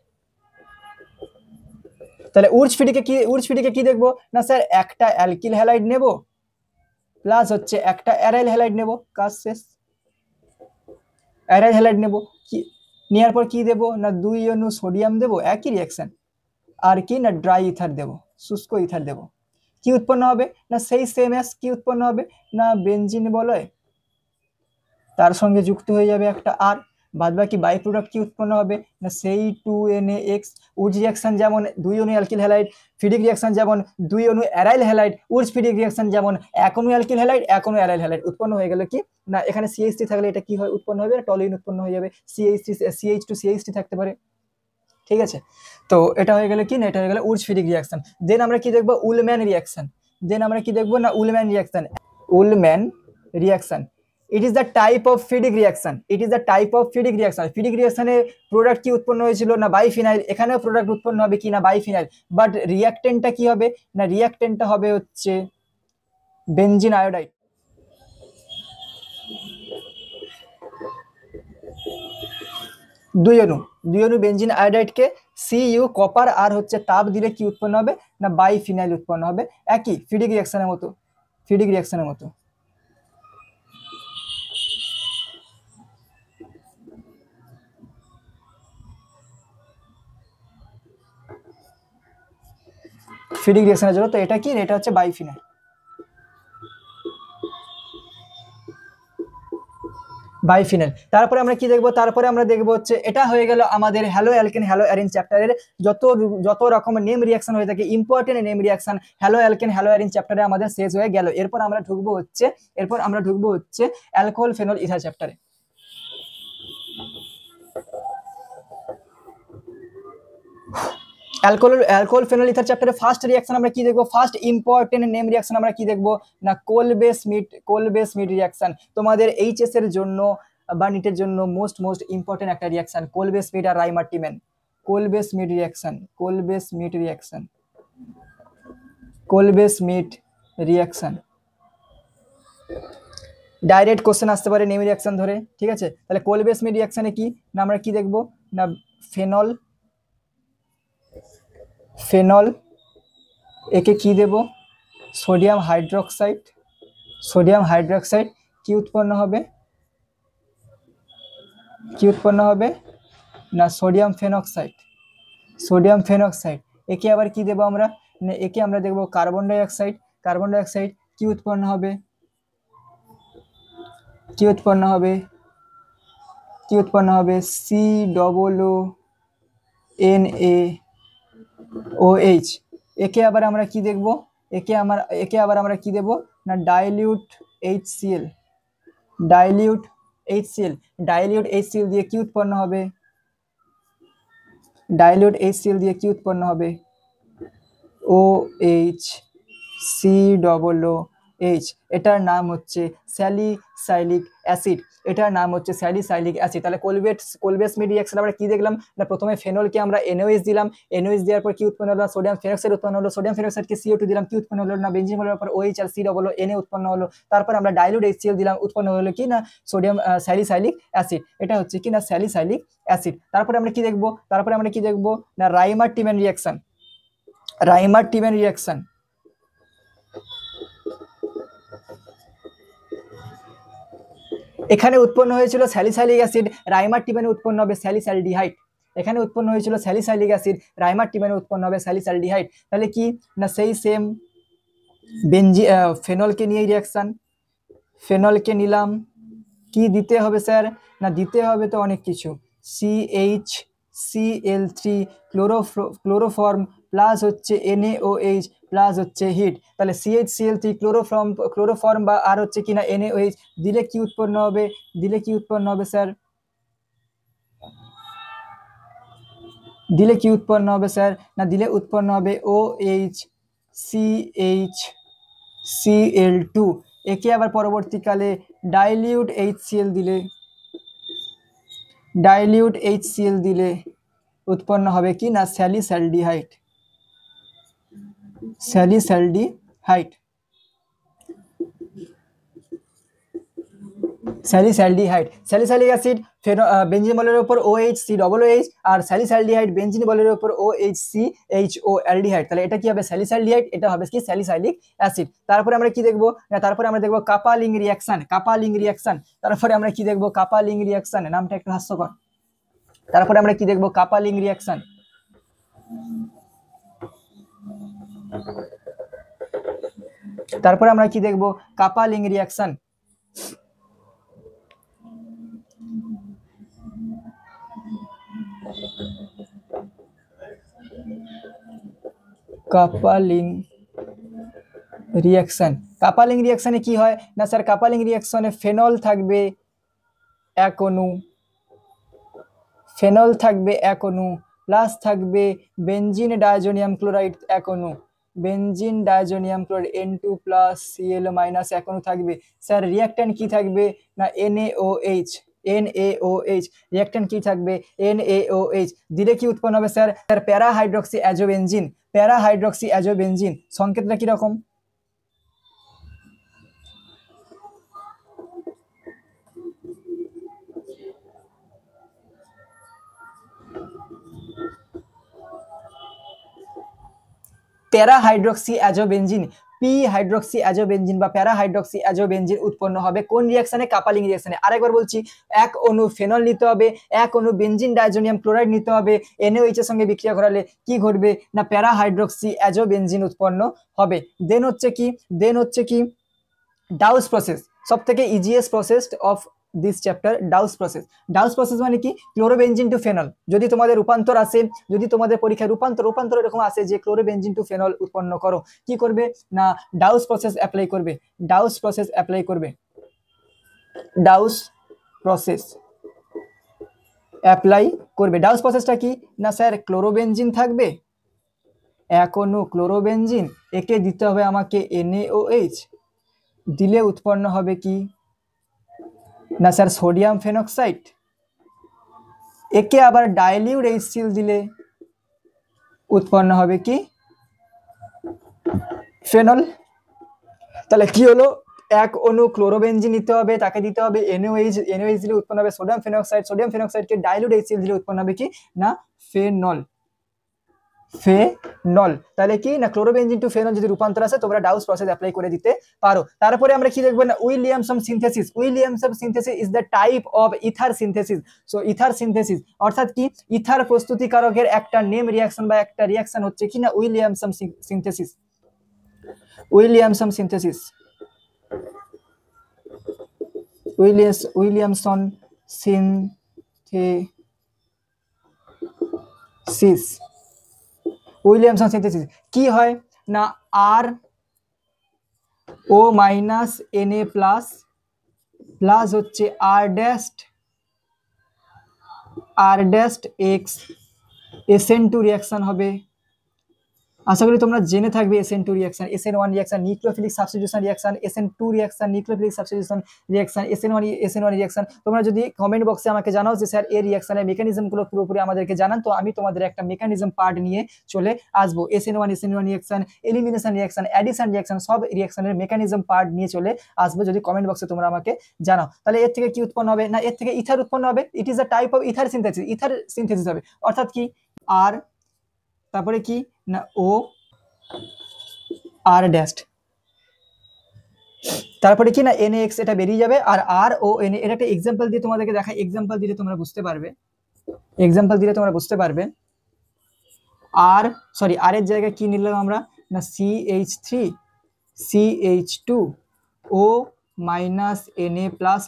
তাহলে উর্জ ফিডিকে কি দেখবো না স্যার একটা অ্যালকিল হ্যালাইড নেব প্লাস হচ্ছে একটা অ্যারাইল হ্যালাইড নেব, কাজ শেষ। অ্যারাইল হ্যালাইড নেব, কি নেওয়ার পর কি দেব না 2 অণু সোডিয়াম দেব, একই রিয়াকশন, আর কি না ড্রাই ইথার দেব, শুষ্ক ইথার দেব। কি উৎপন্ন হবে না সেই সেম অ্যাজ, কি উৎপন্ন হবে না বেনজিন বলয়, তার সঙ্গে যুক্ত হয়ে যাবে একটা আর, বাদবাকি বাই প্রোডাক্ট কি উৎপন্ন হবে না সেই 2NaX। উর্জ রিয়াকশন যেমন 2 অণু অ্যালকিল হ্যালাইড, ফিডিক রিয়াকশন যেমন 2 অণু অ্যারাইল হ্যালাইড, উর্জ ফিডিক রিয়াকশন যেমন 1 অণু অ্যালকিল হ্যালাইড 1 অণু অ্যারাইল হ্যালাইড। উৎপন্ন হয়ে গেল কি না এখানে CH3 থাকলে এটা কি হয় উৎপন্ন হবে টলিন উৎপন্ন হয়ে যাবে, CH2CH3 থাকতে পারে, ঠিক আছে। তো এটা হয়ে গেল কি না, এটা হয়ে গেল উর্জ ফিডিক রিয়াকশন। দেন আমরা কি দেখবো উলম্যান রিয়াকশন, দেন আমরা কি দেখবো না Ullmann reaction. Ullmann reaction. It is the type of Fittig reaction. It is the type of Fittig reaction. Fittig রিয়াকশনে প্রোডাক্ট কি উৎপন্ন হয়েছিল না বাইফিনাইল, এখানেও প্রোডাক্ট উৎপন্ন হবে কি না বাইফিনাইল, বাট রিয়াক্টেন্টটা কি হবে না রিয়াক্টেন্টটা হবে হচ্ছে বেনজিন আয়োডাইড। দুই অনু বেনজিন আয়োডাইডকে সিইউ কপার আর হচ্ছে তাপ দিলে কি উৎপন্ন হবে না বাইফিনাইল উৎপন্ন হবে, একই ফিডিক রিয়াকশনের মতো, ফিডিক রিয়াকশনের মতো। ফিডিক রিয়াকশনের জন্য তো এটা কি, এটা হচ্ছে বাইফিনাইল। বাইফিনাইল। তারপরে আমরা কি দেখবো, তারপরে আমরা দেখবো হচ্ছে এটা হয়ে গেল আমাদের হ্যালো অ্যালকেন হ্যালো অ্যারিন চ্যাপ্টারের যত রকমের নেম রিয়াকশন হয়ে থাকে, important name reaction hello alkane hello arene চ্যাপ্টারে আমাদের শেষ হয়ে গেল। এরপর আমরা ঢুকবো হচ্ছে অ্যালকোহল ফেনল ইথার চ্যাপ্টারে। অ্যালকোহল ফেনল ইথার চ্যাপ্টারে ফার্স্ট রিয়াকশন আমরা কি দেখবো, ফার্স্ট ইম্পর্টেন্ট নেম রিয়াকশন আমরা কি দেখবো না কোলবেস মিড রিয়াকশন। তোমাদের এইচএস এর জন্য বা নিটের জন্য মোস্ট ইম্পর্টেন্ট একটা রিয়াকশন কোলবেস মিড আর রাইমার্টিমেন। কোলবেস মিড রিয়াকশন ডাইরেক্ট কোশ্চেন আসতে পারে নেম রিয়াকশন ধরে, ঠিক আছে। তাহলে কোলবেস মিড রিয়াকশনে কি না আমরা কি দেখবো না ফেনল একে কি দেব সোডিয়াম হাইড্রোক্সাইড কি উৎপন্ন হবে না সোডিয়াম ফেনক্সাইড। একে আবার কি দেব আমরা, একে আমরা দেখব কার্বন ডাইঅক্সাইড কি উৎপন্ন হবে COONaOH। একে আবার আমরা কি দেখব, একে আবার আমরা কি দেব না ডাইলিউট HCl দিয়ে কি উৎপন্ন হবে OH COOH। এটার নাম হচ্ছে স্যালিসাইলিক অ্যাসিড। তাহলে কোলবেস মিড রিঅ্যাকশন আমরা কি দেখলাম না প্রথমে ফেনলকে আমরা NaOH দিলাম, NaOH দেওয়ার পর কি উৎপন্ন হলো সোডিয়াম ফেনক্সাইড উৎপন্ন হলো, সোডিয়াম ফেনক্সাইডকে CO2 দিলাম, কি উৎপন্ন হলো না বেনজিন বলার পর OH আর COO উৎপন্ন হলো। তারপর আমরা ডাইলিউট HCl দিলাম, উৎপন্ন হলো কি না সোডিয়াম স্যালিসাইলিক অ্যাসিড। এটা হচ্ছে কি না স্যালিসাইলিক অ্যাসিড। তারপরে আমরা কি দেখবো না রাইমার্টিমেন রিঅ্যাকশন। এখানে উৎপন্ন হয়েছিল স্যালিসাইলিক অ্যাসিড, রাইমার্টিমেনে উৎপন্ন হবে স্যালিসালডিহাইড। এখানে উৎপন্ন হয়েছিল স্যালিসাইলিক অ্যাসিড, রাইমার্টিমেনে উৎপন্ন হবে স্যালিসালডিহাইড। তাহলে কি না সেই সেম ফেনলকে নিয়ে রিঅ্যাকশন, ফেনলকে নিলাম, কি দিতে হবে স্যার না দিতে হবে তো অনেক কিছু, CHCl3 ক্লোরোফর্ম প্লাস হচ্ছে NaOH প্লাস হচ্ছে হিট। তাহলে CHCl3 ক্লোরোফর্ম বা আর হচ্ছে কিনা NaOH দিলে কি উৎপন্ন হবে স্যার, দিলে উৎপন্ন হবে OH CHCl2। একে আবার পরবর্তীকালে ডাইলিউট HCl দিলে উৎপন্ন হবে কি না স্যালিসালডিহাইড। স্যালিসালডিহাইড স্যালিসাইলিক অ্যাসিড বেনজিন বলের উপর OH COOH আর স্যালিসালডিহাইড বেনজিন বলের উপর OH CHO অ্যালডিহাইড। তাহলে এটা কি হবে স্যালিসালডিহাইড, এটা হবে কি স্যালিসাইলিক অ্যাসিড। তারপরে আমরা কি দেখবো না তারপরে আমরা দেখবো কাপালিং রিঅ্যাকশন। তারপরে আমরা কি দেখবো কাপালিং রিঅ্যাকশন, নামটা একটু হাস্যকর। তারপরে আমরা কি দেখবো কাপালিং রিঅ্যাকশন। কাপালিং রিঅ্যাকশন। কাপালিং রিঅ্যাকশনে কি হয় না স্যার কাপালিং রিঅ্যাকশনে ফেনল থাকবে এক অণু প্লাস থাকবে বেনজিন ডাইজোনিয়াম ক্লোরাইড এক অণু বেনজিন ডাইজোনিয়াম ক্লোরাইড N2+Cl- এক অণু থাকবে। স্যার রিঅ্যাকট্যান্ট কি থাকবে? না NaOH। NaOH রিঅ্যাকট্যান্ট কি থাকবে? NaOH দিলে কি উৎপন্ন হবে স্যার? স্যার প্যারা হাইড্রক্সি অ্যাজোবেনজিন। প্যারা হাইড্রক্সি অ্যাজোবেনজিন সংকেতটা কি রকম? প্যারা হাইড্রক্সি অ্যাজোবেনজিন, পি হাইড্রক্সি অ্যাজোবেনজিন বা প্যারা হাইড্রক্সি অ্যাজোবেনজিন উৎপন্ন হবে কোন রিঅ্যাকশনে? কাপালিং রিঅ্যাকশনে। আরেকবার বলছি, এক অণু ফেনল নিতে হবে, এক অণু বেনজিন ডাইজোনিয়াম ক্লোরাইড নিতে হবে, NaOH এর সঙ্গে বিক্রিয়া করালে কি ঘটবে? না প্যারা হাইড্রক্সি অ্যাজোবেনজিন উৎপন্ন হবে। দেন হচ্ছে কি ডাউস প্রসেস, সব থেকে easiest process of this chapter, Dow's process. Dow's process মানে কি? Chlorobenzene to phenol. যদি তোমাদের রূপান্তর আসে, যদি তোমাদের পরীক্ষায় রূপান্তর এরকম আসে যে ক্লোরোবেনজিন টু ফেনল উৎপন্ন করো, কি করবে? না ডাউস প্রসেস অ্যাপ্লাই করবে। ডাউস প্রসেস অ্যাপ্লাই করবে। ডাউস প্রসেস অ্যাপ্লাই করবে। ডাউস প্রসেসটা কি? না স্যার ক্লোরোবেনজিন থাকবে, এক অণু ক্লোরোবেনজিন, একে দিতে হবে আমাকে NaOH, দিলে উৎপন্ন হবে কি? না স্যার সোডিয়াম ফেনক্সাইড, একে আবার ডাইলিউট HCl দিলে উৎপন্ন হবে কি? ফেনল। তাহলে কি হলো? এক অণু ক্লোরোবেনজিন নিতে হবে, তাকে দিতে হবে NaOH, NaOH দিলে উৎপন্ন হবে সোডিয়াম ফেনক্সাইড, সোডিয়াম ফেনক্সাইডকে ডাইলিউট HCl দিলে উৎপন্ন হবে কি? না ফেনল। ফেনল। তাহলে কি? না ক্লোরোবেনজিন টু ফেনল যদি রূপান্তর আসে তোমরা ডাউস প্রসেস অ্যাপ্লাই করে দিতে পারো। তারপরে আমরা কি দেখবো? না Williamson synthesis. Williamson synthesis is the type of ether synthesis. So ether synthesis অর্থাৎ কি? ইথার প্রস্তুতিকারকের একটা নেম রিঅ্যাকশন বা একটা রিঅ্যাকশন হচ্ছে কি? না Williamson synthesis. Williamson synthesis, Williamson synthesis. Williamson synthesis কি হয়? না RO- প্লাস হচ্ছে R' X SN2 রিঅ্যাকশন হবে। আশা করি তোমরা জেনে থাকবে SN2 reaction, SN1 reaction nucleophilic substitution reaction, SN2 reaction nucleophilic substitution reaction, SN1 reaction. তোমরা যদি কমেন্ট বক্সে আমাকে জানাও যে স্যার এই রিঅ্যাকশনের মেকানিজমগুলো পুরোপুরি আমাদেরকে জানান, তো আমি তোমাদের একটা মেকানিজম পার্ট নিয়ে চলে আসবো। SN1 reaction, elimination reaction, addition reaction, সব রিঅ্যাকশনের মেকানিজম পার্ট নিয়ে চলে আসবো যদি কমেন্ট বক্সে তোমরা আমাকে জানাও। তাহলে এর থেকে কি উৎপন্ন হবে? না এর থেকে ইথার উৎপন্ন হবে। ইট is a type of ether synthesis. Ether synthesis হবে অর্থাৎ কি? আর তারপরে কি? না R', তারপরে কি? না NaX এটা বেরিয়ে যাবে। আর RONA, এটা একটা এক্সাম্পল দিয়ে তোমাদেরকে দেখাই, এক্সাম্পল দিলে তোমরা বুঝতে পারবে। আর এর জায়গায় কি নিলাম আমরা? না CH3CH2O-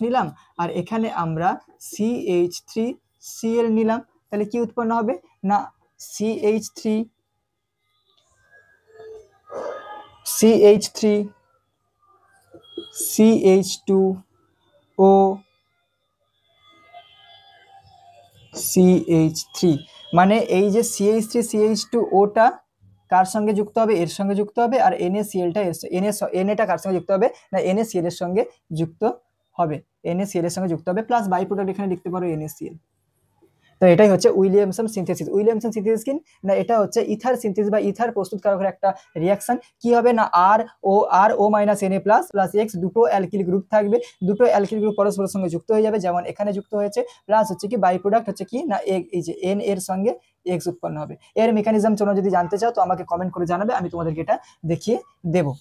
নিলাম, আর এখানে আমরা CH3Cl নিলাম। তাহলে কি উৎপন্ন হবে? না CH3 মানে এই যে CH3CH2O-টা কার সঙ্গে যুক্ত হবে? এর সঙ্গে যুক্ত হবে। আর NaCl-টা Na কার সঙ্গে যুক্ত হবে? না NaCl এর সঙ্গে যুক্ত হবে। NaCl এর সঙ্গে যুক্ত হবে, প্লাস বাই প্রোডাক্ট এখানে লিখতে পারো NaCl। তো এটাই হচ্ছে উইলিয়ামসন সিনথেসিস। উইলিয়ামসন সিনথেসিস কি? না এটা হচ্ছে ইথার সিনথেসিস বা ইথার প্রস্তুতকারকের একটা রিঅ্যাকশন। কি হবে? না RO- প্লাস X, দুটো অ্যালকিল গ্রুপ থাকবে, দুটো অ্যালকিল গ্রুপ পরস্পরের সঙ্গে যুক্ত হয়ে যাবে, যেমন এখানে যুক্ত হয়েছে। প্লাস হচ্ছে কি বাই প্রোডাক্ট হচ্ছে কি? না এই যে N এর সঙ্গে X উৎপন্ন হবে। এর মেকানিজম তোমরা যদি জানতে চাও তো আমাকে কমেন্ট করে জানাবে, আমি তোমাদেরকে এটা দেখিয়ে দেবো।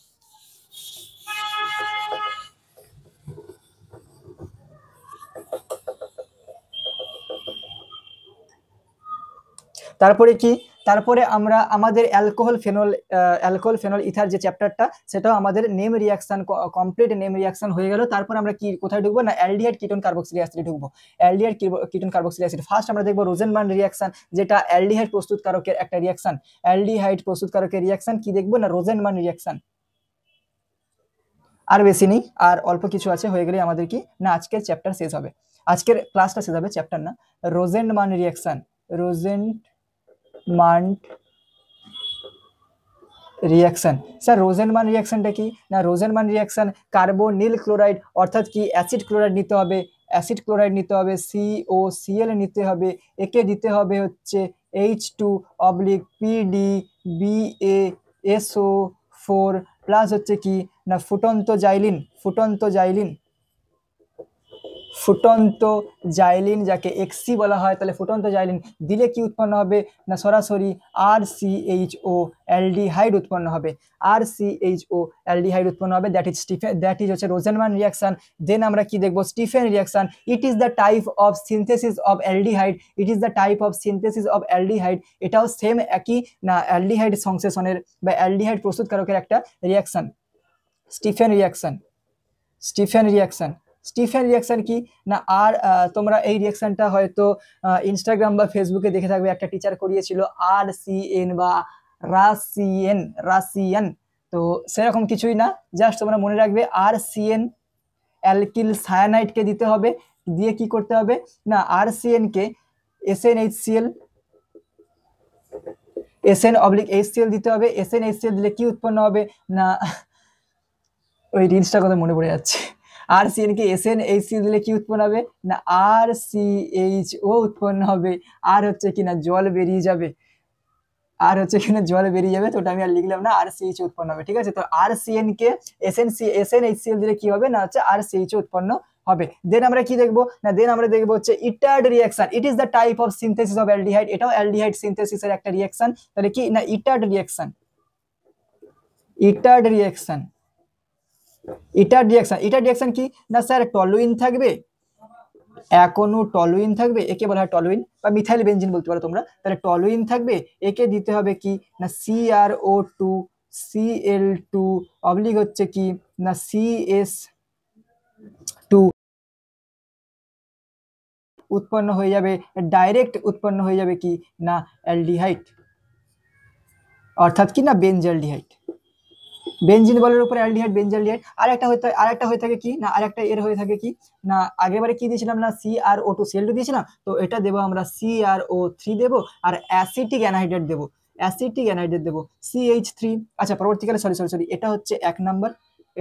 তারপরে কি? তারপরে আমরা আমাদের অ্যালকোহল ফেনল ইথার যে চ্যাপ্টারটা, সেটাও আমাদের name reaction complete name reaction হয়ে গেল। তারপর আমরা কি কোথায় ঢুকবো? না অ্যালডিহাইড কিটোন কার্বক্সিলিক অ্যাসিডে ঢুকবো। Aldehyde ketone carboxylic acid first আমরা দেখবো রোজেনবার্ন রিঅ্যাকশন, যেটা অ্যালডিহাইড প্রস্তুতকারকের একটা রিঅ্যাকশন। অ্যালডিহাইড প্রস্তুতকারকের রিঅ্যাকশন কি দেখবো? না রোজেনবার্ন রিঅ্যাকশন। আর বেশি নেই, আর অল্প কিছু আছে, হয়ে গেলে আমাদের কি? না আজকের চ্যাপ্টার শেষ হবে, আজকের ক্লাসটা শেষ হবে, চ্যাপ্টার না। রোজেনবার্ন রিঅ্যাকশন, রোজেনবার্ন রিয়াকশন। স্যার রোজেনমান রিয়াকশনটা কি? না রোজেনমান রিয়াকশন কার্বনিল ক্লোরাইড অর্থাৎ কি অ্যাসিড ক্লোরাইড নিতে হবে, অ্যাসিড ক্লোরাইড নিতে হবে, COCl নিতে হবে, একে দিতে হবে হচ্ছে H2/PD BaSO4 প্লাস হচ্ছে কি না ফুটন্ত জাইলিন, ফুটন্ত জাইলিন, ফুটন্ত জাইলিন যাকে এক্সি বলা হয়, তাহলে ফুটন্ত জাইলিন দিলে কি উৎপন্ন হবে? না সরাসরি RCHO অ্যালডিহাইড উৎপন্ন হবে, RCHO অ্যালডিহাইড উৎপন্ন হবে। দ্যাট ইজ হচ্ছে রোজেনমান রিয়াকশন। দেন আমরা কি দেখবো? Stephen reaction. It is the type of synthesis of aldehyde, it is the type of synthesis of aldehyde. এটাও সেম একই না অ্যালডিহাইড সংশ্লেষণের বা অ্যালডিহাইড প্রস্তুতকারকের একটা reaction, Stephen reaction. Stephen reaction, Stephen reaction কি না আর তোমরা এই রিয়াকশনটা হয়তো ইনস্টাগ্রাম বা ফেসবুকে দেখে থাকবে, একটা টিচার করিয়েছিল RCN বা রাশিয়ান, রাশিয়ান। তো সেরকম কিছুই না, জাস্ট তোমরা মনে রাখবে RCN অ্যালকিল সায়ানাইডকে দিতে হবে, দিয়ে কি করতে হবে না RCN কে SnHCl SN/HCl দিতে হবে। SnHCl দিলে কি উৎপন্ন হবে না ওই রিলসটার কথা মনে পড়ে যাচ্ছে, RCN কে SnHCl দিলে কি উৎপন্ন হবে না RCHO উৎপন্ন হবে, আর হচ্ছে কিনা জল বেরিয়ে যাবে, আর হচ্ছে কিনা জল বেরিয়ে যাবে, তো ওটা আমি আর লিখলাম না, RCHO উৎপন্ন হবে। ঠিক আছে, তো RCN কে SnHCl দিলে কি হবে না হচ্ছে RCHO উৎপন্ন হবে। দেন আমরা কি দেখবো না দেন আমরা দেখবো হচ্ছে Etard reaction. It is the type of synthesis of aldehyde, এটাও অ্যালডিহাইড সিনথেসিসের একটা রিয়াকশন। তাহলে কি না Etard reaction, Etard reaction, Etard reaction. Etard reaction কি না স্যার টলুইন থাকবে, একনু টলুইন থাকবে, একে বলা হয় টলুইন বা মিথাইল বেনজিন বলতে পারো তোমরা। তাহলে টলুইন থাকবে, একে দিতে হবে কি না CrO2 Cl2 অবলিক হচ্ছে কি না CS2 উৎপন্ন হয়ে যাবে, ডাইরেক্ট উৎপন্ন হয়ে যাবে কি না অ্যালডিহাইড, অর্থাৎ কি না বেনজালডিহাইড। বেনজিন বলের উপরে অ্যালডিহাইড, বেনজালডিহাইড। আরেকটা হয়ে থাকে কি না আরেকটা এর হয়ে থাকে কি না আগেবারে কি দিয়েছিলাম না CrO2 Cl2 দিয়েছিলাম, তো এটা দেবো আমরা CrO3 দেবো আর অ্যাসিটিক অ্যানহাইড্রেট দেবো, অ্যাসিটিক অ্যানহাইড্রেট দেবো CH3। আচ্ছা পরবর্তীকালে সরি এটা হচ্ছে 1 নাম্বার,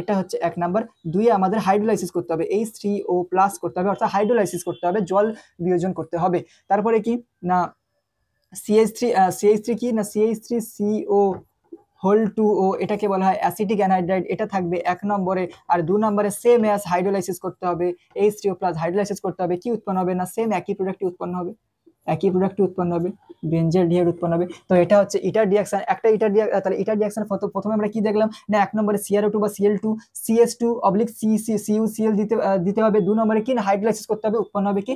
এটা হচ্ছে 1 নাম্বার। 2 আমাদের হাইড্রোলাইসিস করতে হবে, H3O+ করতে হবে, অর্থাৎ হাইড্রোলাইসিস করতে হবে, জল বিয়োজন করতে হবে। তারপরে কি না CH3 কি না CH3CO হোল 2O, এটাকে বলা হয় অ্যাসিটিক অ্যানহাইড্রাইড, এটা থাকবে 1 নম্বরে। আর 2 নম্বরে সেম অ্যাজ হাইড্রোলাইসিস করতে হবে, H3O+ হাইড্রোলাইসিস করতে হবে, কি উৎপন্ন হবে না সেম একই প্রোডাক্টই উৎপন্ন হবে, একই প্রোডাক্টই উৎপন্ন হবে, বেনজালডিহাইড উৎপন্ন হবে। তো এটা হচ্ছে ইটার রিয়াকশন, একটা ইটার তাহলে ইটার রিয়াকশন প্রথমে আমরা কি দেখলাম না 1 নম্বরে CrO2 বা Cl2 CS2/CuCl দিতে হবে। 2 নম্বরে কি না হাইড্রোলাইসিস করতে হবে, উৎপন্ন হবে কি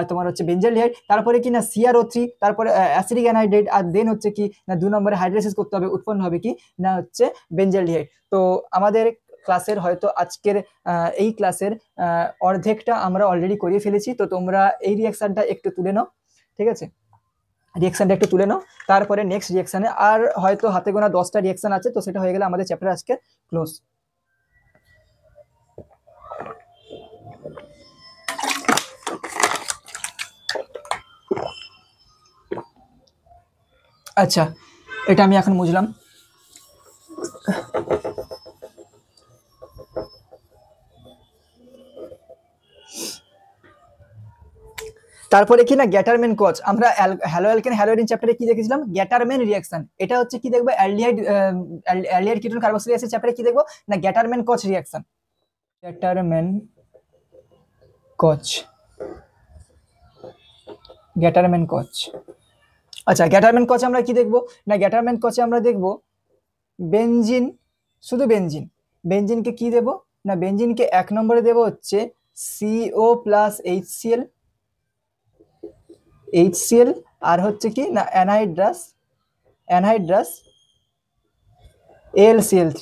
তোমার হচ্ছে বেনজালডিহাইড। তারপরে কি না CrO3, তারপরে অ্যাসিটিক অ্যানহাইড্রাইড, আর দেন হচ্ছে কি না 2 নম্বরে হাইড্রোলাইসিস করতে হবে, উৎপন্ন হবে কি না হচ্ছে বেনজালডিহাইড। তো আমাদের ক্লাসের হয়তো আজকের এই ক্লাসের অর্ধেকটা আমরা অলরেডি করিয়ে ফেলেছি। তো তোমরা এই রিয়াকশনটা একটু তুলে নাও, ঠিক আছে, রিয়াকশনটা একটু তুলে নাও। তারপরে নেক্সট রিয়াকশনে আর হয়তো হাতে গোনা 10টা রিয়াকশন আছে, তো সেটা হয়ে গেলে আমাদের চ্যাপ্টার আজকে ক্লোজ। আচ্ছা এটা আমি এখন বুঝলাম। তারপরে কি না গ্যাটারম্যান কোচ, আমরা হ্যালো অ্যালকেন হ্যালোইডিন চ্যাপ্টারে কি দেখেছিলাম গ্যাটারম্যান রিয়াকশন। এটা হচ্ছে কি দেখবো অ্যালডিহাইড কিটোন কার্বক্সিলিক অ্যাসিড চ্যাপ্টারে কি দেখবো না গ্যাটারম্যান কোচ রিয়াকশন, গ্যাটারম্যান কোচ, গ্যাটারম্যান কোচ। আচ্ছা গ্যাটারম্যান কোচে আমরা কি দেখবো না গ্যাটারম্যান কোচে আমরা দেখবো বেনজিন, শুধু বেনজিন, বেনজিনকে কি দেবো না বেনজিনকে 1 নম্বরে দেবো হচ্ছে CO+HCl, HCl, আর হচ্ছে কি না অ্যানহাইড্রাস AlCl3,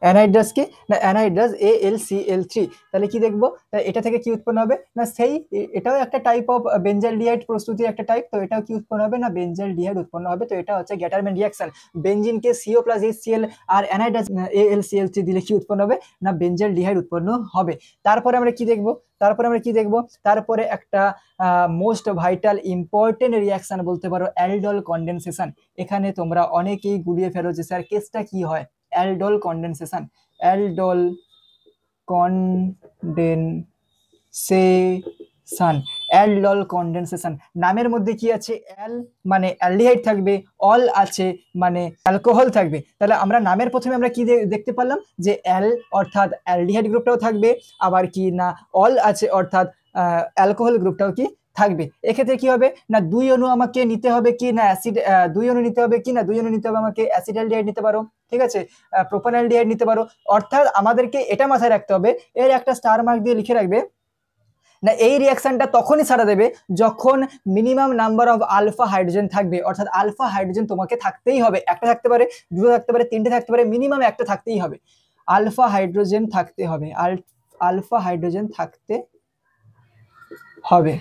অ্যানহাইড্রাস কি না অ্যানহাইড্রাস AlCl3, তাহলে কি দেখবো এটা থেকে কি উৎপন্ন হবে না সেই এটাও একটা টাইপ অফ বেঞ্জালডিহাইড প্রস্তুতির একটা টাইপ, তো এটাও কি উৎপন্ন হবে না বেঞ্জালডিহাইড উৎপন্ন হবে। তো এটা হচ্ছে গ্যাটারম্যান রিঅ্যাকশন, বেঞ্জিনকে CO প্লাস HCl আর অ্যানহাইড্রাস AlCl3 দিলে কি উৎপন্ন হবে না বেঞ্জালডিহাইড উৎপন্ন হবে। তারপরে আমরা কি দেখবো তারপরে একটা মোস্ট ভাইটাল ইম্পর্টেন্ট রিঅ্যাকশন বলতে পারো অ্যালডল কনডেনসেশন। এখানে তোমরা অনেকেই গুলিয়ে ফেলো যে স্যার কেসটা কি হয়, aldol condensation, aldol condensation, aldol condensation. নামের মধ্যে কি আছে অ্যাল মানে অ্যালডিহাইড থাকবে, অল আছে মানে অ্যালকোহল থাকবে। তাহলে আমরা নামের প্রথমে আমরা কি দেখতে পারলাম যে অ্যাল অর্থাৎ অ্যালডিহাইড গ্রুপটাও থাকবে, আবার কি না অল আছে অর্থাৎ অ্যালকোহল গ্রুপটাও কি থাকবে। এক্ষেত্রে কি হবে না দুই অণু আমাকে নিতে হবে কি না অ্যাসিড, দুই অণু নিতে হবে আমাকে অ্যাসিডালডিহাইড নিতে পারো, ঠিক আছে, প্রোপানঅ্যালডিহাইড নিতে পারো। অর্থাৎ আমাদেরকে এটা মাথায় রাখতে হবে, এর একটা স্টার মার্ক দিয়ে লিখে রাখবে না এই রিঅ্যাকশনটা তখনই সাড়া দেবে যখন minimum number of alpha hydrogen থাকবে। অর্থাৎ আলফা হাইড্রোজেন তোমাকে থাকতেই হবে, একটা থাকতে পারে, দুটো থাকতে পারে, তিনটে থাকতে পারে, মিনিমাম একটা থাকতেই হবে। আলফা হাইড্রোজেন থাকতে হবে, আলফা হাইড্রোজেন থাকতে হবে,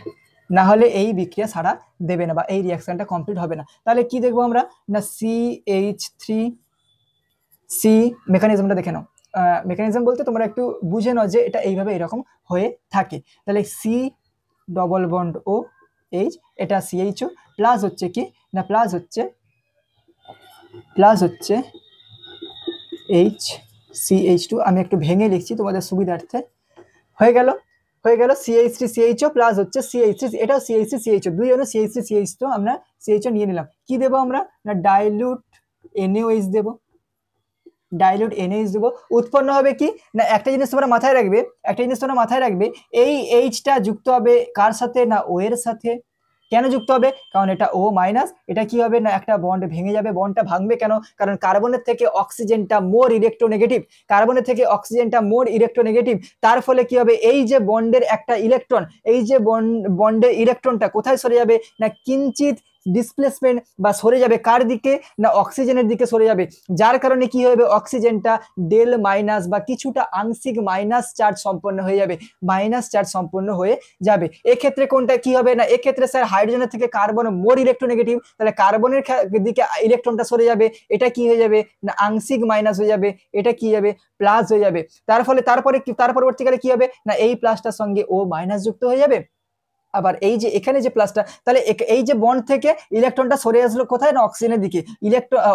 না হলে এই বিক্রিয়া সাড়া দেবে না বা এই রিঅ্যাকশনটা কমপ্লিট হবে না। তাহলে কি দেখবো আমরা না CH3C মেকানিজমটা দেখে নাও। মেকানিজম বলতে তোমরা একটু বুঝে নাও যে এটা এইভাবে এরকম হয়ে থাকে। তাহলে C ডবল বন্ড ও H, এটা CHO প্লাস হচ্ছে কি না প্লাস হচ্ছে HCH2। আমি একটু ভেঙে লিখছি তোমাদের সুবিধার্থে। হয়ে গেল CH3CHO প্লাস হচ্ছে CH3, এটাও CH3CHO, দুই অণু CH3CH2 আমরা CHO নিয়ে নিলাম। কি দেবো আমরা না ডাইলুট NaOH দেবো, উৎপন্ন হবে কি না একটা জিনিস তোমরা মাথায় রাখবে, এই Hটা যুক্ত হবে কার সাথে না O এর সাথে। কেন যুক্ত হবে কারণ এটা O মাইনাস, এটা কি হবে না একটা বন্ড ভেঙে যাবে। বন্ডটা ভাঙবে কেন কারণ কার্বনের থেকে অক্সিজেনটা মোর ইলেকট্রোনেগেটিভ, তার ফলে কি হবে এই যে বন্ডের একটা ইলেকট্রন, এই যে বন্ডের ইলেকট্রনটা কোথায় সরে যাবে না কিঞ্চিত ডিসপ্লেসমেন্ট বা সরে যাবে কার দিকে না অক্সিজেনের দিকে সরে যাবে, যার কারণে কি হবে অক্সিজেনটা ডেল মাইনাস বা কিছুটা আংশিক মাইনাস চার্জ সম্পন্ন হয়ে যাবে। এক্ষেত্রে কোনটা কি হবে না এক্ষেত্রে স্যার হাইড্রোজেনের থেকে কার্বন মোর ইলেকট্রোনেগেটিভ, তাহলে কার্বনের দিকে ইলেকট্রনটা সরে যাবে, এটা কি হয়ে যাবে না আংশিক মাইনাস হয়ে যাবে, এটা কি যাবে প্লাস হয়ে যাবে। তার পরবর্তীকালে কি হবে না এই প্লাসটার সঙ্গে ও মাইনাস যুক্ত হয়ে যাবে। আবার এই যে এখানে যে প্লাসটা, তাহলে এই যে বন্ড থেকে ইলেকট্রনটা সরে আসলো কোথায় না অক্সিজেনের দিকে,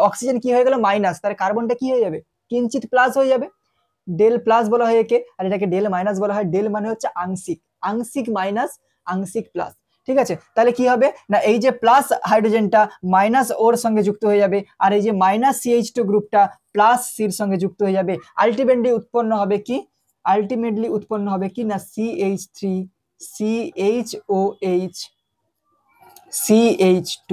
অক্সিজেন কি হয়ে গেল মাইনাস, তাহলে কার্বনটা কি হয়ে যাবে কিঞ্চিত প্লাস হয়ে যাবে। ডেল প্লাস বলা হয় একে, আর এটাকে ডেল মাইনাস বলা হয়। ডেল মানে হচ্ছে আংশিক মাইনাস আংশিক প্লাস, ঠিক আছে। তাহলে কি হবে না এই যে প্লাস হাইড্রোজেনটা মাইনাস ওর সঙ্গে যুক্ত হয়ে যাবে, আর এই যে মাইনাস CH2 গ্রুপটা প্লাস সির সঙ্গে যুক্ত হয়ে যাবে। আলটিমেটলি উৎপন্ন হবে কি না CH3 CHOH CH2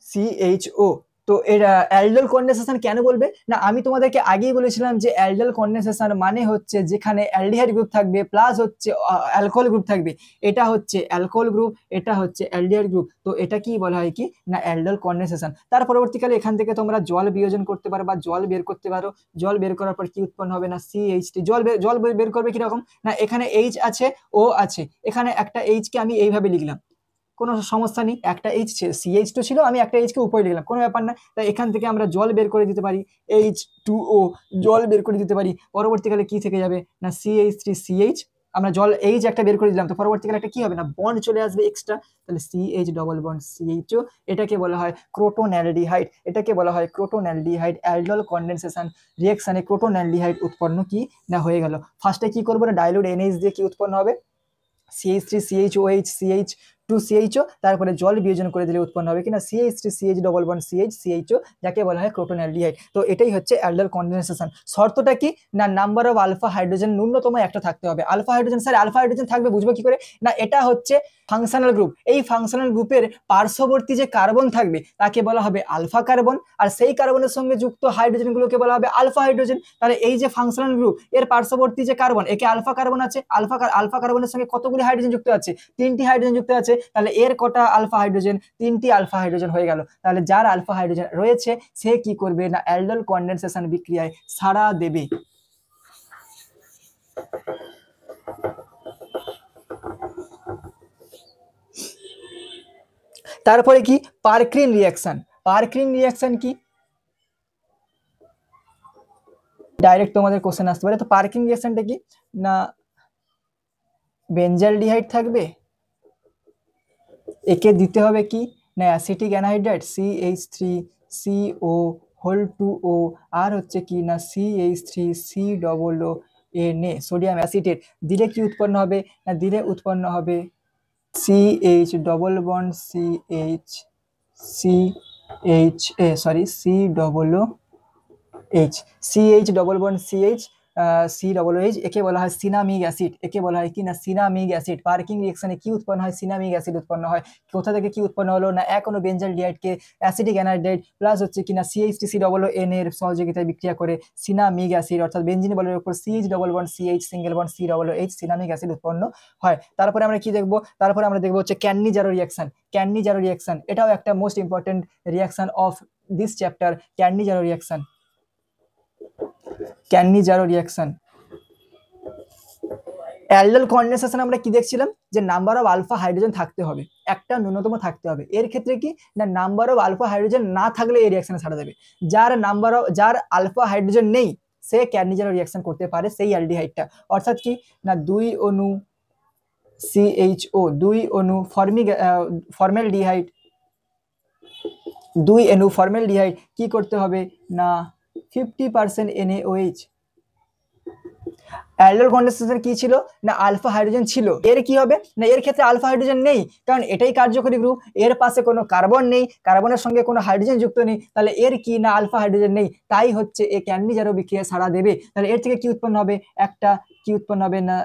CHO। তো এটা অ্যালডল কন্ডেনসেশন কেন বলবে না আমি তোমাদেরকে আগেই বলেছিলাম যে অ্যালডল কন্ডেনসেশন মানে হচ্ছে যেখানে অ্যালডিহাইড গ্রুপ থাকবে প্লাস হচ্ছে অ্যালকোহল গ্রুপ থাকবে, এটা হচ্ছে অ্যালকোহল গ্রুপ, এটা হচ্ছে অ্যালডিহাইড গ্রুপ, তো এটা কি বলা হয় কি না অ্যালডল কন্ডেনসেশন। তার পরবর্তীকালে এখান থেকে তোমরা জল বিয়োজন করতে পারো বা জল বের করতে পারো। জল বের করার পর কি উৎপন্ন হবে না CH3, জল বের করবে কিরকম না এখানে H আছে O আছে, এখানে একটা H কে আমি এইভাবে লিখলাম, কোনো সমস্যা নেই, একটা H CH2 ছিল আমি একটা H কে উপরে লিখলাম, কোনো ব্যাপার না। তাই এখান থেকে আমরা জল বের করে দিতে পারি, H2O জল বের করে দিতে পারি। পরবর্তীকালে কি থেকে যাবে না CH3CH, আমরা জল H একটা বের করে দিলাম, তো পরবর্তীকালে একটা কি হবে না বন্ড চলে আসবে এক্সট্রা, তাহলে CH ডবল বন্ড CHO, এটাকে বলা হয় ক্রোটোন্যালডিহাইড, অ্যালডল কন্ডেনসেশন রিঅ্যাকশনে ক্রোটোন্যালডিহাইড উৎপন্ন কি না হয়ে গেল। ফার্স্টে কি করবো না ডাইলুট NH দিয়ে কি উৎপন্ন হবে CH3CHOH CH2CHO, তারপরে জল বিয়োজন করে দিলে উৎপন্ন হবে কিনা CH3CH ডবল বন্ড CHO, যাকে বলা হয় ক্রোটোন্যালডিহাইড। তো এটাই হচ্ছে অ্যালডল কন্ডেনসেশন। শর্তটা কি না নাম্বার অফ আলফা হাইড্রোজেন ন্যূনতম একটা থাকতে হবে। Alpha hydrogen sir alpha hydrogen থাকবে বুঝবো কি করে না এটা হচ্ছে ফাংশনাল গ্রুপ, এই ফাংশনাল গ্রুপের পার্শ্ববর্তী যে কার্বন থাকবে তাকে বলা হবে আলফা কার্বন, আর সেই কার্বনের সঙ্গে যুক্ত হাইড্রোজেনগুলোকে বলা হবে আলফা হাইড্রোজেন। তাহলে এই যে ফাংশনাল গ্রুপ এর পার্শ্ববর্তী যে কার্বন একে আলফা কার্বন আছে, আলফা কার্বনের সঙ্গে কতগুলি হাইড্রোজেন যুক্ত আছে 3টি হাইড্রোজেন যুক্ত আছে, তাহলে এর কটা আলফা হাইড্রোজেন, 3টি আলফা হাইড্রোজেন হয়ে গেল। তাহলে যার আলফা হাইড্রোজেন রয়েছে সে কি করবে না অ্যালডোল কনডেনসেশন বিক্রিয়ায় সাড়া দেবে। তারপরে কি পারক্রিন রিঅ্যাকশন। পারক্রিন রিঅ্যাকশন কি ডাইরেক্ট তোমাদের কোশ্চেন আসতে পারে। তো পারক্রিন রিঅ্যাকশনটা কি না বেঞ্জালডিহাইড থাকবে, একে দিতে হবে কি না অ্যাসিটিক অ্যানহাইড্রাইড CH3CO2O আর হচ্ছে কি না CH3COO সোডিয়াম অ্যাসিটেট দিলে কি উৎপন্ন হবে না দিলে উৎপন্ন হবে CH double bond CH double bond CH একে বলা হয় সিনামিক অ্যাসিড, একে বলা হয় কি না সিনামিক অ্যাসিড। পার্কিং রিঅ্যাকশনে কি উৎপন্ন হয় সিনামিক অ্যাসিড উৎপন্ন হয়। কোথা থেকে কি উৎপন্ন হলো না এক অনু বেঞ্জালডিহাইডকে অ্যাসিটিক অ্যানহাইড্রাইড প্লাস হচ্ছে কি না CH3COO এর সহযোগিতায় বিক্রিয়া করে সিনামিক অ্যাসিড অর্থাৎ বেঞ্জিন বলের উপর CH double bond CH single bond COOH cinnamic acid উৎপন্ন হয়। তারপরে আমরা কি দেখবো, তারপরে আমরা দেখবো হচ্ছে ক্যান্নিজারো রিঅ্যাকশন। ক্যান্নিজারো রিঅ্যাকশন এটাও একটা most important reaction of this chapter. Cannizzaro reaction, Cannizzaro reaction aldol condensation আমরা কি দেখছিলাম যে নাম্বার অফ আলফা হাইড্রোজেন থাকতে হবে, একটা ন্যূনতম থাকতে হবে। এর ক্ষেত্রে কি না নাম্বার অফ আলফা হাইড্রোজেন না থাকলে এই রিঅ্যাকশনে ছাড়া দেবে। যার আলফা হাইড্রোজেন নেই সে ক্যান্নিজারো রিঅ্যাকশন করতে পারে সেই অ্যালডিহাইডটা। অর্থাৎ কি না 2 অণু CHO 2 অণু ফর্মালডিহাইড 2 অণু ফর্মালডিহাইড কি করতে হবে না 50% NaOH। অ্যালডোল কনডেনসেশন কি ছিল না আলফা হাইড্রোজেন ছিল, এর কি হবে না এর ক্ষেত্রে আলফা হাইড্রোজেন নেই কারণ এটাই কার্যকরী গ্রুপ, এর পাশে কোনো কার্বন নেই, কার্বনের সঙ্গে কোনো হাইড্রোজেন যুক্ত নেই, তাহলে এর কি না আলফা হাইড্রোজেন নেই, তাই হচ্ছে এ ক্যান্নিজারো বিক্রিয়া সাড়া দেবে। তাহলে এর থেকে কি উৎপন্ন হবে একটা কি উৎপন্ন হবে না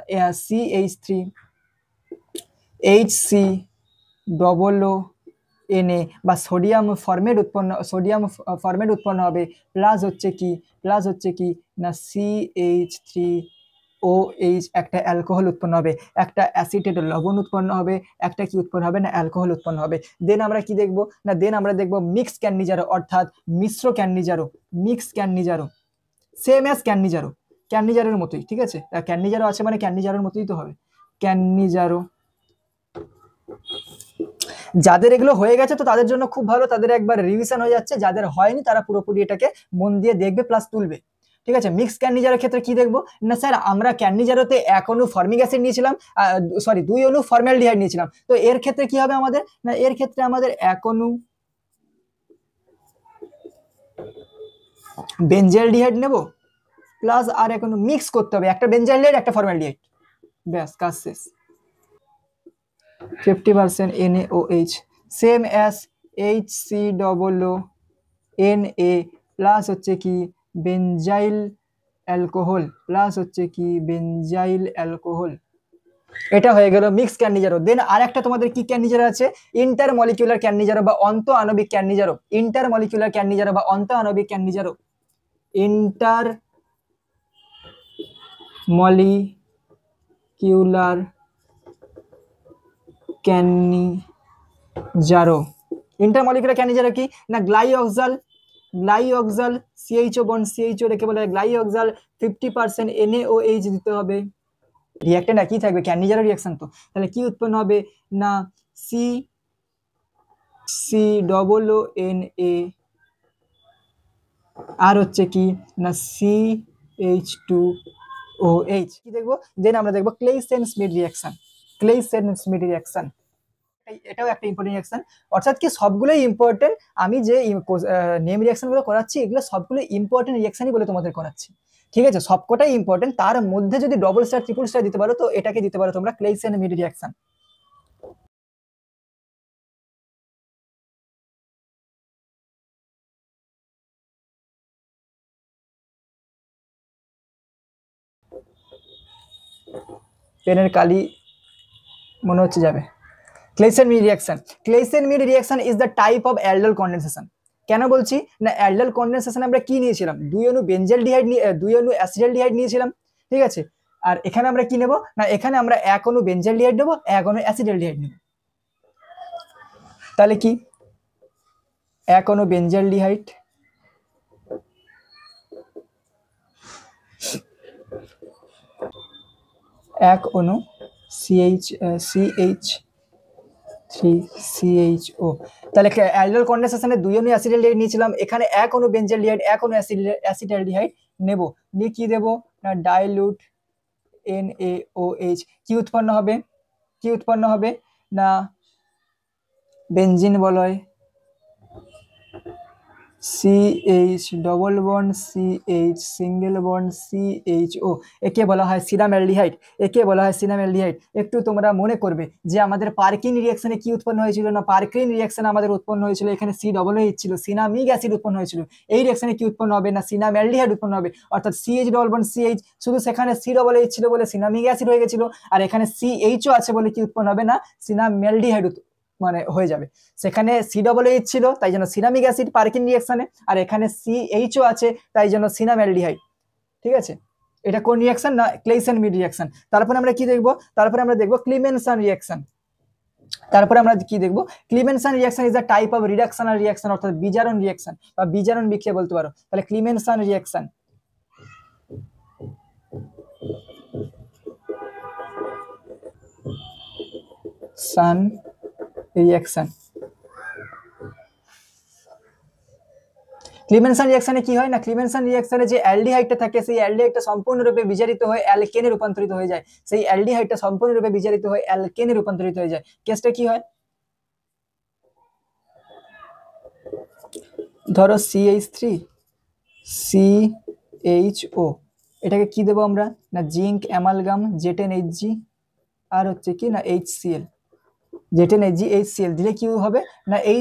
CH3HCOO বা সোডিয়াম ফরমেট উৎপন্ন হবে প্লাস হচ্ছে কি না CH3OH একটা অ্যালকোহল উৎপন্ন হবে, একটা অ্যাসিটেট লবণ উৎপন্ন হবে, একটা কি উৎপন্ন হবে না অ্যালকোহল উৎপন্ন হবে। দেন আমরা কি দেখবো না আমরা দেখবো মিক্স ক্যান্নিজারো অর্থাৎ মিশ্র ক্যান্নিজারো। মিক্স ক্যান্নিজারো সেম অ্যাজ ক্যান্নিজারোর মতোই, ঠিক আছে ক্যান্নিজারো আছে মানে ক্যান্নিজারোর মতোই তো হবে ক্যান্নিজারো। যাদের এগুলো হয়ে গেছে তো তাদের জন্য খুব ভালো, তাদের একবার রিভিশন হয়ে যাচ্ছে, যাদের হয়নি তারা পুরোপুরি এটাকে মন দিয়ে দেখবে প্লাস তুলবে, ঠিক আছে। মিক্স ক্যান্নিজারের ক্ষেত্রে কি দেখবো না স্যার আমরা ক্যান্নিজারোতে 1 অণু ফর্মিক অ্যাসিড নিয়েছিলাম 2 অণু ফর্মালডিহাইড নিয়েছিলাম, তো এর ক্ষেত্রে কি হবে আমাদের না এর ক্ষেত্রে আমাদের 1 অণু বেঞ্জালডিহাইড নেব প্লাস আর 1 অণু মিক্স করতে হবে, একটা বেঞ্জালডিহাইড একটা ফর্মালডিহাইড, ব্যাস কাজ শেষ। 50% NaOH same as HCOO Na plus হচ্ছে কি বেঞ্জাইল অ্যালকোহল প্লাস হচ্ছে কি বেঞ্জাইল অ্যালকোহল, এটা হয়ে গেল মিক্স ক্যান্নিজারো। দেন আরেকটা তোমাদের কি ক্যান্নিজারো আছে ইন্টারমলিকুলার ক্যান্নিজারো বা অন্ত আণবিক ক্যান্নিজারো। ইন্টারমলিকুলার ক্যান্নিজারো বা অন্ত আণবিক ক্যান্নিজারো ইন্টারমলিকুলার ক্যান্নিজারো কি না গ্লাইঅক্সাল CHO বন্ড CHO রেখে বলে গ্লাইঅক্সাল 50% NaOH দিতে হবে। রিঅ্যাকট্যান্ট একই থাকবে ক্যান্নিজারো রিঅ্যাকশন তো, তাহলে কি উৎপন্ন হবে না CCOONA আর হচ্ছে কি না CH2OH কি দেখবো। দেন আমরা দেখবো ক্লেইসেন-স্মিথ রিঅ্যাকশন। এটাও একটা ইম্পর্টেন্ট রিঅ্যাকশন, অর্থাৎ কি সবগুলোই ইম্পর্টেন্ট। আমি যে নেম রিঅ্যাকশনগুলো করাচ্ছি এগুলো সবগুলো ইম্পর্টেন্ট রিঅ্যাকশনই বলে তোমাদের করাচ্ছি, ঠিক আছে সবকটাই ইম্পর্টেন্ট। তার মধ্যে যদি ডবল স্টার ট্রিপল স্টার দিতে পারো তো এটাকে দিতে পারো তোমরা ক্লেইসেন-স্মিথ রিঅ্যাকশন। পেনের কালি মনে হচ্ছে যাবে। Claisen Schmidt reaction is the type of aldol condensation. কেন বলছি না অ্যালডোল কনডেনসেশন আমরা কি নিয়েছিলাম 2 অণু বেঞ্জালডিহাইড 2 অণু অ্যাসিটালডিহাইড নিয়েছিলাম, ঠিক আছে। আর এখানে আমরা কি নেব না এখানে আমরা 1 অণু বেঞ্জালডিহাইড নেব 1 অণু অ্যাসিটালডিহাইড নেব, তাহলে কি এক অণু বেঞ্জালডিহাইড এক অণু CH3CHO। তাহলে অ্যালডিহাইড কন্ডেনসেশনে দুই অণু অ্যাসিটালডিহাইড নিয়েছিলাম, এখানে এক অণু বেঞ্জালডিহাইড এক অণু অ্যাসিটালডিহাইড নেব, নিয়ে কি দেব না ডাইলুট NaOH। কি উৎপন্ন হবে, কি উৎপন্ন হবে না বেঞ্জিন বলয় CH double bond CH single bond CHO, একে বলা হয় সিনামঅ্যালডিহাইড, একে বলা হয় সিনামঅ্যালডিহাইড। একটু তোমরা মনে করবে যে আমাদের পার্কিন রিঅ্যাকশনে কি উৎপন্ন হয়েছিল না পার্কিন রিঅ্যাকশনে আমাদের উৎপন্ন হয়েছিল এখানে COOH ছিল, সিনামিক অ্যাসিড উৎপন্ন হয়েছিল। এই রিঅ্যাকশনে কি উৎপন্ন হবে না সিনামঅ্যালডিহাইড উৎপন্ন হবে, অর্থাৎ CH ডবল বন্ড CH, শুধু সেখানে COOH ছিল বলে সিনামিক অ্যাসিড হয়ে গেছিল, আর এখানে CHO আছে বলে কি উৎপন্ন হবে না সিনামঅ্যালডিহাইড মানে হয়ে যাবে। সেখানে COOH ছিল তাই জন্য সিনামিক অ্যাসিড পার্কিন রিঅ্যাকশনে, আর এখানে CHO আছে তাই জন্য সিনামঅ্যালডিহাইড। ঠিক আছে, এটা কোন রিঅ্যাকশন না ক্লেইসেন-মিড রিঅ্যাকশন। তারপরে আমরা কি দেখব, তারপরে আমরা দেখব ক্লিমেনসন রিঅ্যাকশন। তারপরে আমরা কি দেখব Clemmensen reaction is a type of reductional reaction, অর্থাৎ বিজারণ রিঅ্যাকশন বা বিজারণ বিক্রিয়া বলতে পারো। তাহলে ক্লিমেনসন রিঅ্যাকশন রিঅ্যাকশন, ক্লিমেনসন রিঅ্যাকশনে কি হয় না ক্লিমেনসন রিঅ্যাকশনে যে অ্যালডিহাইডটা থাকে সেই অ্যালডিহাইডটা সম্পূর্ণরূপে বিজারিত হয়ে অ্যালকেনে রূপান্তরিত হয়ে যায়, সেই অ্যালডিহাইডটা সম্পূর্ণরূপে বিজারিত হয়ে অ্যালকেনে রূপান্তরিত হয়ে যায়। কেসটা কি হয়, ধরো CH3CHO, এটাকে কি দেবো আমরা না জিঙ্ক অ্যামালগাম Z10Hg আর হচ্ছে কি না HCl, Z10Hg HCl দিলে কি হবে না এই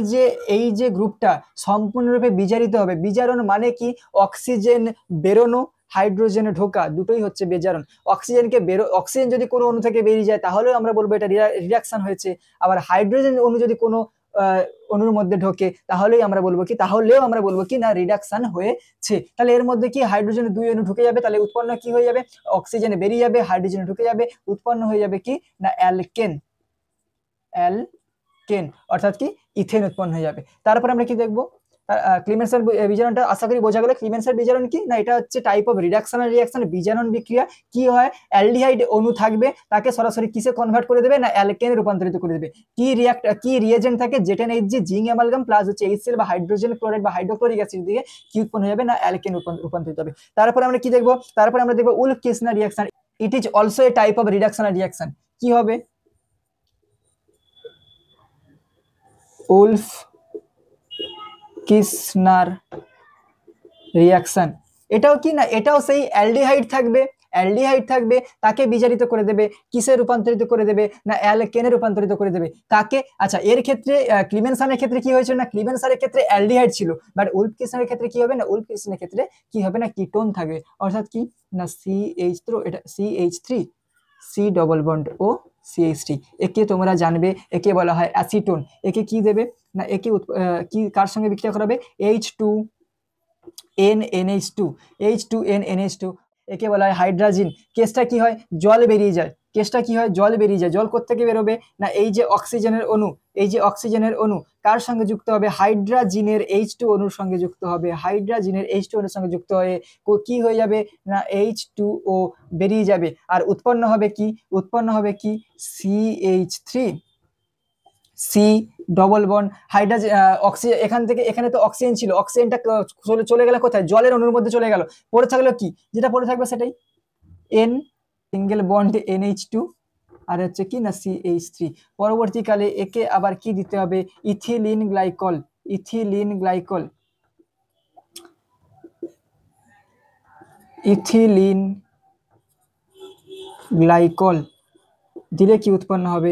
যে গ্রুপটা সম্পূর্ণরূপে বিজারিত হবে। বিজারণ মানে কি অক্সিজেন বেরোনো হাইড্রোজেন ঢোকা, দুটোই হচ্ছে বিজারণ। অক্সিজেন যদি কোনো অণু থেকে বেরিয়ে যায় তাহলেও আমরা বলবো এটা রিডাকশন হয়েছে, আবার হাইড্রোজেন অণু যদি কোনো অণুর মধ্যে ঢোকে তাহলেও আমরা বলবো কি না রিডাকশন হয়েছে। তাহলে এর মধ্যে কি হাইড্রোজেনের দুই অণু ঢুকে যাবে, তাহলে উৎপন্ন কি হয়ে যাবে অক্সিজেন বেরিয়ে যাবে হাইড্রোজেন ঢুকে যাবে, উৎপন্ন হয়ে যাবে কি না অ্যালকেন অর্থাৎ কি ইথেন উৎপন্ন হয়ে যাবে। তারপর আমরা কি দেখবো ক্লিমেনসন বিজারণটা আশা করি বোঝা গেল। ক্লিমেনসন বিজারণ কি না এটা হচ্ছে টাইপ অফ রিডাকশনাল রিঅ্যাকশন, বিজারণ বিক্রিয়া। কি হয় অ্যালডিহাইড অণু থাকবে তাকে সরাসরি কিসে কনভার্ট করে দেবে না অ্যালকেনে রূপান্তরিত করে দেবে। কি রিয়েজেন্ট থাকে Z10Hg জিঙ্ক অ্যামালগাম প্লাস হচ্ছে HCl বা হাইড্রোজেন ক্লোরাইড বা হাইড্রোক্লোরিক অ্যাসিড দিয়ে কি উৎপন্ন হয়ে যাবে না অ্যালকেন রূপান্তরিত হবে। তারপরে আমরা কি দেখবো, তারপরে আমরা দেখবো Wolff Kishner reaction, it is also a type of reductional reaction. কি হবে উলফ-কিসনার রিঅ্যাকশন, এটাও কি না এটাও সেই অ্যালডিহাইড থাকবে তাকে বিজারিত করে দেবে, কিসে রূপান্তরিত করে দেবে না অ্যালকেনে রূপান্তরিত করে দেবে। কাকে আচ্ছা এর ক্ষেত্রে ক্লিমেনসনের ক্ষেত্রে কি হয়েছিল না ক্লিমেনসনের ক্ষেত্রে অ্যালডিহাইড ছিল, বাট উলফ-কিসনারের ক্ষেত্রে কি হবে না উলফ-কিসনারের ক্ষেত্রে কি হবে না কিটোন থাকবে, অর্থাৎ কি না CH3 C ডবল বন্ড ও CH3, একে তোমরা জানবে একে বলা হয় অ্যাসিটোন। একে কি দেবে না একে কি কার সঙ্গে বিক্রিয়া করাবে H2NNH2 একে বলা হয় হাইড্রাজিন। কেসটা কি হয় জল বেরিয়ে যায়, জল কোত্থেকে বেরোবে না এই যে অক্সিজেনের অণু কার সঙ্গে যুক্ত হবে হাইড্রাজিনের H2 অণুর সঙ্গে যুক্ত হবে, অণুর সঙ্গে যুক্ত হয়ে কি হয়ে যাবে না H2O বেরিয়ে যাবে, আর উৎপন্ন হবে কি CH3 C double bond hydrogen oxygen, এখানে তো অক্সিজেন ছিল, অক্সিজেনটা চলে গেল কোথায় জলের অণুর মধ্যে চলে গেল, পড়ে থাকলো কি যেটা পড়ে থাকবে সেটাই N সিঙ্গেল বন্ড NH2 আর হচ্ছে কি না CH3। পরবর্তীকালে একে আবার কি দিতে হবে ইথিলিন গ্লাইকল দিলে কি উৎপন্ন হবে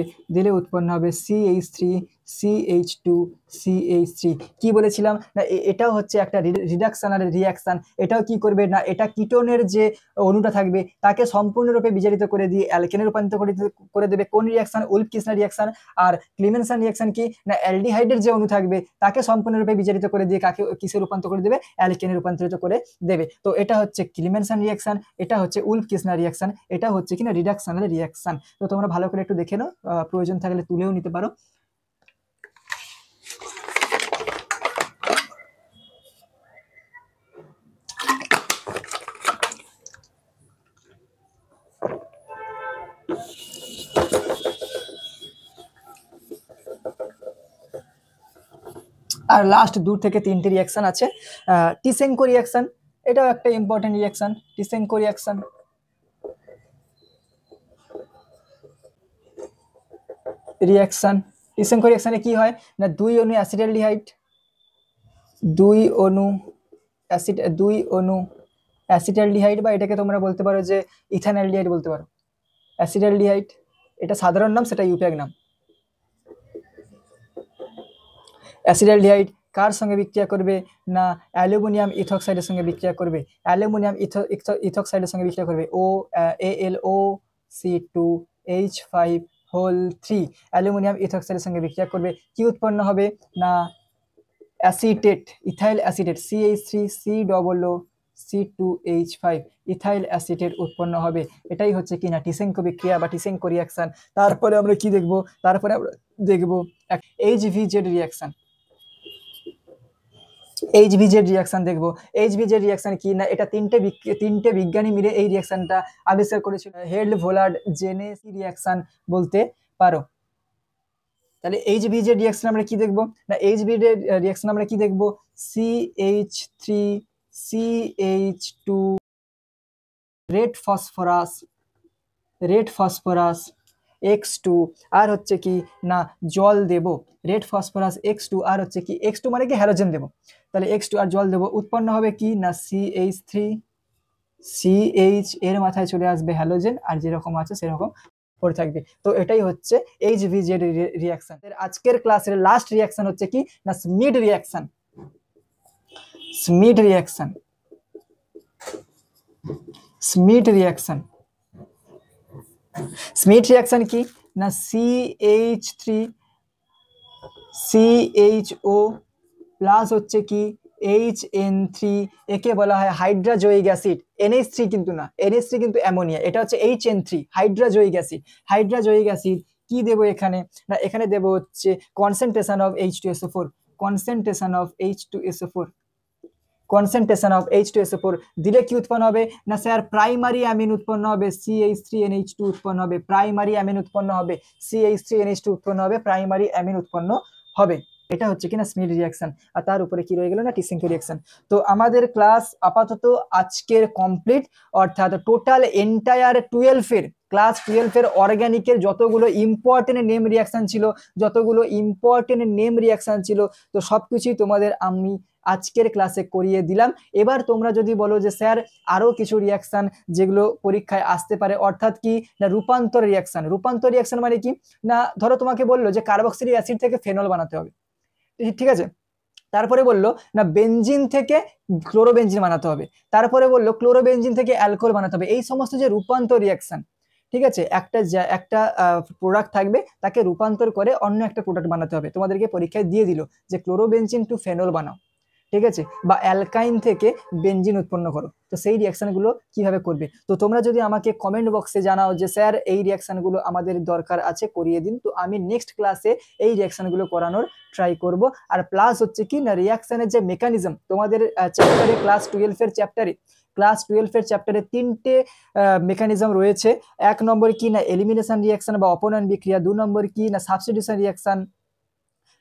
CH3CH2CH3। কি বলেছিলাম না এটাও হচ্ছে একটা রিডাকশনাল রিঅ্যাকশন, এটাও কি করবে না এটা কিটোনের যে অণুটা থাকবে তাকে সম্পূর্ণরূপে বিজারিত করে দিয়ে অ্যালকেনে রূপান্তরিত করে দেবে। কোন রিঅ্যাকশন উলফ-কিসনার রিঅ্যাকশন। আর ক্লিমেনসন রিঅ্যাকশন কি না অ্যালডিহাইডের যে অণু থাকবে তাকে সম্পূর্ণরূপে বিজারিত করে দিয়ে কাকে কিসে রূপান্তর করে দেবে অ্যালকেনে রূপান্তরিত করে দেবে। তো এটা হচ্ছে ক্লিমেনসন রিঅ্যাকশন, এটা হচ্ছে উলফ-কিসনার রিঅ্যাকশন, এটা হচ্ছে কিনা রিডাকশনাল রিঅ্যাকশন। তো তোমরা ভালো করে একটু দেখে নাও, প্রয়োজন থাকলে তুলেও নিতে পারো। আর লাস্ট 2 থেকে 3টে রিয়াকশন আছে। টিসেঙ্কো রিয়াকশন, এটাও একটা ইম্পর্টেন্ট রিয়াকশন, টিসেঙ্কো রিয়াকশন। টিসেঙ্কো রিয়াকশনে কি হয় না, 2 অণু অ্যাসিটালডিহাইড, 2 অণু অ্যাসিটালডিহাইড, বা এটাকে তোমরা বলতে পারো যে ইথানলডিহাইড বলতে পারো। অ্যাসিটালডিহাইড এটা সাধারণ নাম, সেটা ইউপ্যাক নাম। অ্যাসিটালডিহাইড কার সঙ্গে বিক্রিয়া করবে না, অ্যালুমিনিয়াম ইথক্সাইডের সঙ্গে বিক্রিয়া করবে। অ্যালুমিনিয়াম ইথক্সাইডের সঙ্গে বিক্রিয়া করবে AlO(C2H5)3 অ্যালুমিনিয়াম ইথক্সাইডের সঙ্গে বিক্রিয়া করবে। কি উৎপন্ন হবে না, acetate, ethyl acetate CH3COO(C2H5) ethyl acetate উৎপন্ন হবে। এটাই হচ্ছে কি না টিসেঙ্কো বিক্রিয়া বা টিসেঙ্কো রিয়াকশন। তারপরে আমরা কি দেখব, তারপরে আমরা দেখব HVZ রিয়াকশন। HVZ রিয়াকশন দেখব। HVZ রিয়াকশন কি না, এটা তিনটে বিজ্ঞানী মিলে এই রিয়াকশনটা আবিষ্কার করেছিল। হেল্ড ভোলার্ড জেনেসি রিয়াকশন বলতে পারো। তাহলে HVZ রিয়াকশন আমরা কি দেখব না, HVZ রিয়াকশন আমরা কি দেখব, CH3CH2 রেড ফসফরাস X2, আর হচ্ছে কি না জল দেব, রেড ফসফরাস X2, আর হচ্ছে কি X2 মানে কি হ্যালোজেন দেব। তাহলে X2 আর জল দেব, উৎপন্ন হবে কি না CH3CH, এর মাথায় চলে আসবে হ্যালোজেন, আর যেরকম আছে সেরকম পড়ে থাকবে। তো এটাই হচ্ছে HVZ রিয়াকশন। আজকের ক্লাসের লাস্ট রিয়াকশন হচ্ছে কি না স্মিড রিয়াকশন। স্মিড রিয়াকশন কি না, CH3CHO প্লাস হচ্ছে কি HN3, একে বলা হয় হাইড্রাজয়িক অ্যাসিড। NH3 কিন্তু না, NH3 কিন্তু অ্যামোনিয়া, এটা হচ্ছে HN3 হাইড্রাজয়িক অ্যাসিড। হাইড্রাজয়িক অ্যাসিড কি দেব এখানে না, এখানে দেব হচ্ছে concentration of H2SO4, concentration of H2SO4 দিলে কি উৎপন্ন হবে না স্যার, প্রাইমারি অ্যামিন উৎপন্ন হবে, CH3NH2 উৎপন্ন হবে, প্রাইমারি অ্যামিন উৎপন্ন হবে, CH3NH2 উৎপন্ন হবে, প্রাইমারি অ্যামিন উৎপন্ন হবে। এটা হচ্ছে কিনা স্মিড রিয়াকশন। আর তার উপরে কি রয়ে গেল না টিসেঙ্কো রিয়াকশন। তো আমাদের ক্লাস আপাতত আজকের কমপ্লিট, অর্থাৎ টোটাল এন্টায়ার 12 এর ক্লাস 12 এর অর্গানিকের যতগুলো ইম্পর্টেন্ট নেম রিয়াকশন ছিল, তো সবকিছুই তোমাদের আমি আজকের ক্লাসে করিয়ে দিলাম। এবার তোমরা যদি বলো যে স্যার আরো কিছু রিয়াকশন যেগুলো পরীক্ষায় আসতে পারে, অর্থাৎ কি না রূপান্তর রিয়াকশন মানে কি না, ধরো তোমাকে বললো যে কার্বক্সিলিক অ্যাসিড থেকে ফেনল বানাতে হবে, ঠিক আছে, তারপরে বললো না বেনজিন থেকে ক্লোরোবেনজিন বানাতে হবে, তারপরে বললো ক্লোরোবেনজিন থেকে অ্যালকোহল বানাতে হবে। এই সমস্ত যে রূপান্তর রিয়াকশন, ঠিক আছে, একটা প্রোডাক্ট থাকবে, তাকে রূপান্তর করে অন্য একটা প্রোডাক্ট বানাতে হবে। তোমাদেরকে পরীক্ষায় দিয়ে দিল যে ক্লোরোবেনজিন টু ফেনল বানাও, ঠিক আছে, বা অ্যালকাইন থেকে বেনজিন উৎপন্ন করো। তো সেই রিয়াকশনগুলো কিভাবে করবে, তো তোমরা যদি আমাকে কমেন্ট বক্সে জানাও যে স্যার এই রিয়াকশনগুলো আমাদের দরকার আছে, করিয়ে দিন, তো আমি নেক্সট ক্লাসে এই রিয়াকশনগুলো করানোর ট্রাই করব। আর প্লাস হচ্ছে কি না রিয়াকশনের যে মেকানিজম তোমাদের চ্যাপ্টারে ক্লাস 12 এর চ্যাপ্টারে 3টে মেকানিজম রয়েছে। 1 নম্বর কি না এলিমিনেশন রিয়াকশন বা অপনয়ন বিক্রিয়া, 2 নম্বর কি না সাবস্টিটিউশন রিয়াকশন,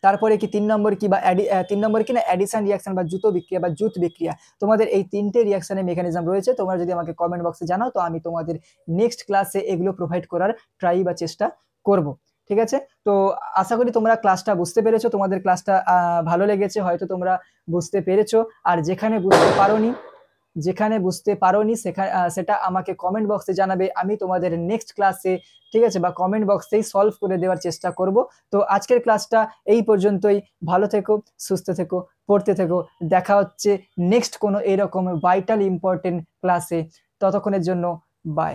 তারপরে কি 3 নম্বর কি বা 3 নম্বর কি না অ্যাডিশন রিয়াকশন বা জুত বিক্রিয়া। তোমাদের এই 3টে রিয়াকশনের মেকানিজম রয়েছে। তোমরা যদি আমাকে কমেন্ট বক্সে জানাও, তো আমি তোমাদের নেক্সট ক্লাসে এগুলো প্রোভাইড করার ট্রাই বা চেষ্টা করব। ঠিক আছে, তো আশা করি তোমরা ক্লাসটা বুঝতে পেরেছো, তোমাদের ক্লাসটা ভালো লেগেছে, হয়তো তোমরা বুঝতে পেরেছো। আর যেখানে বুঝতে পারোনি সেটা আমাকে কমেন্ট বক্সে জানাবে, আমি তোমাদের নেক্সট ক্লাসে, ঠিক আছে, বা কমেন্ট বক্সেই সলভ করে দেওয়ার চেষ্টা করব। তো আজকের ক্লাসটা এই পর্যন্তই। ভালো থেকো, সুস্থ থেকো, পড়তে থেকো। দেখা হচ্ছে নেক্সট কোনো এরকম ভাইটাল ইম্পর্টেন্ট ক্লাসে। ততক্ষণের জন্য বাই।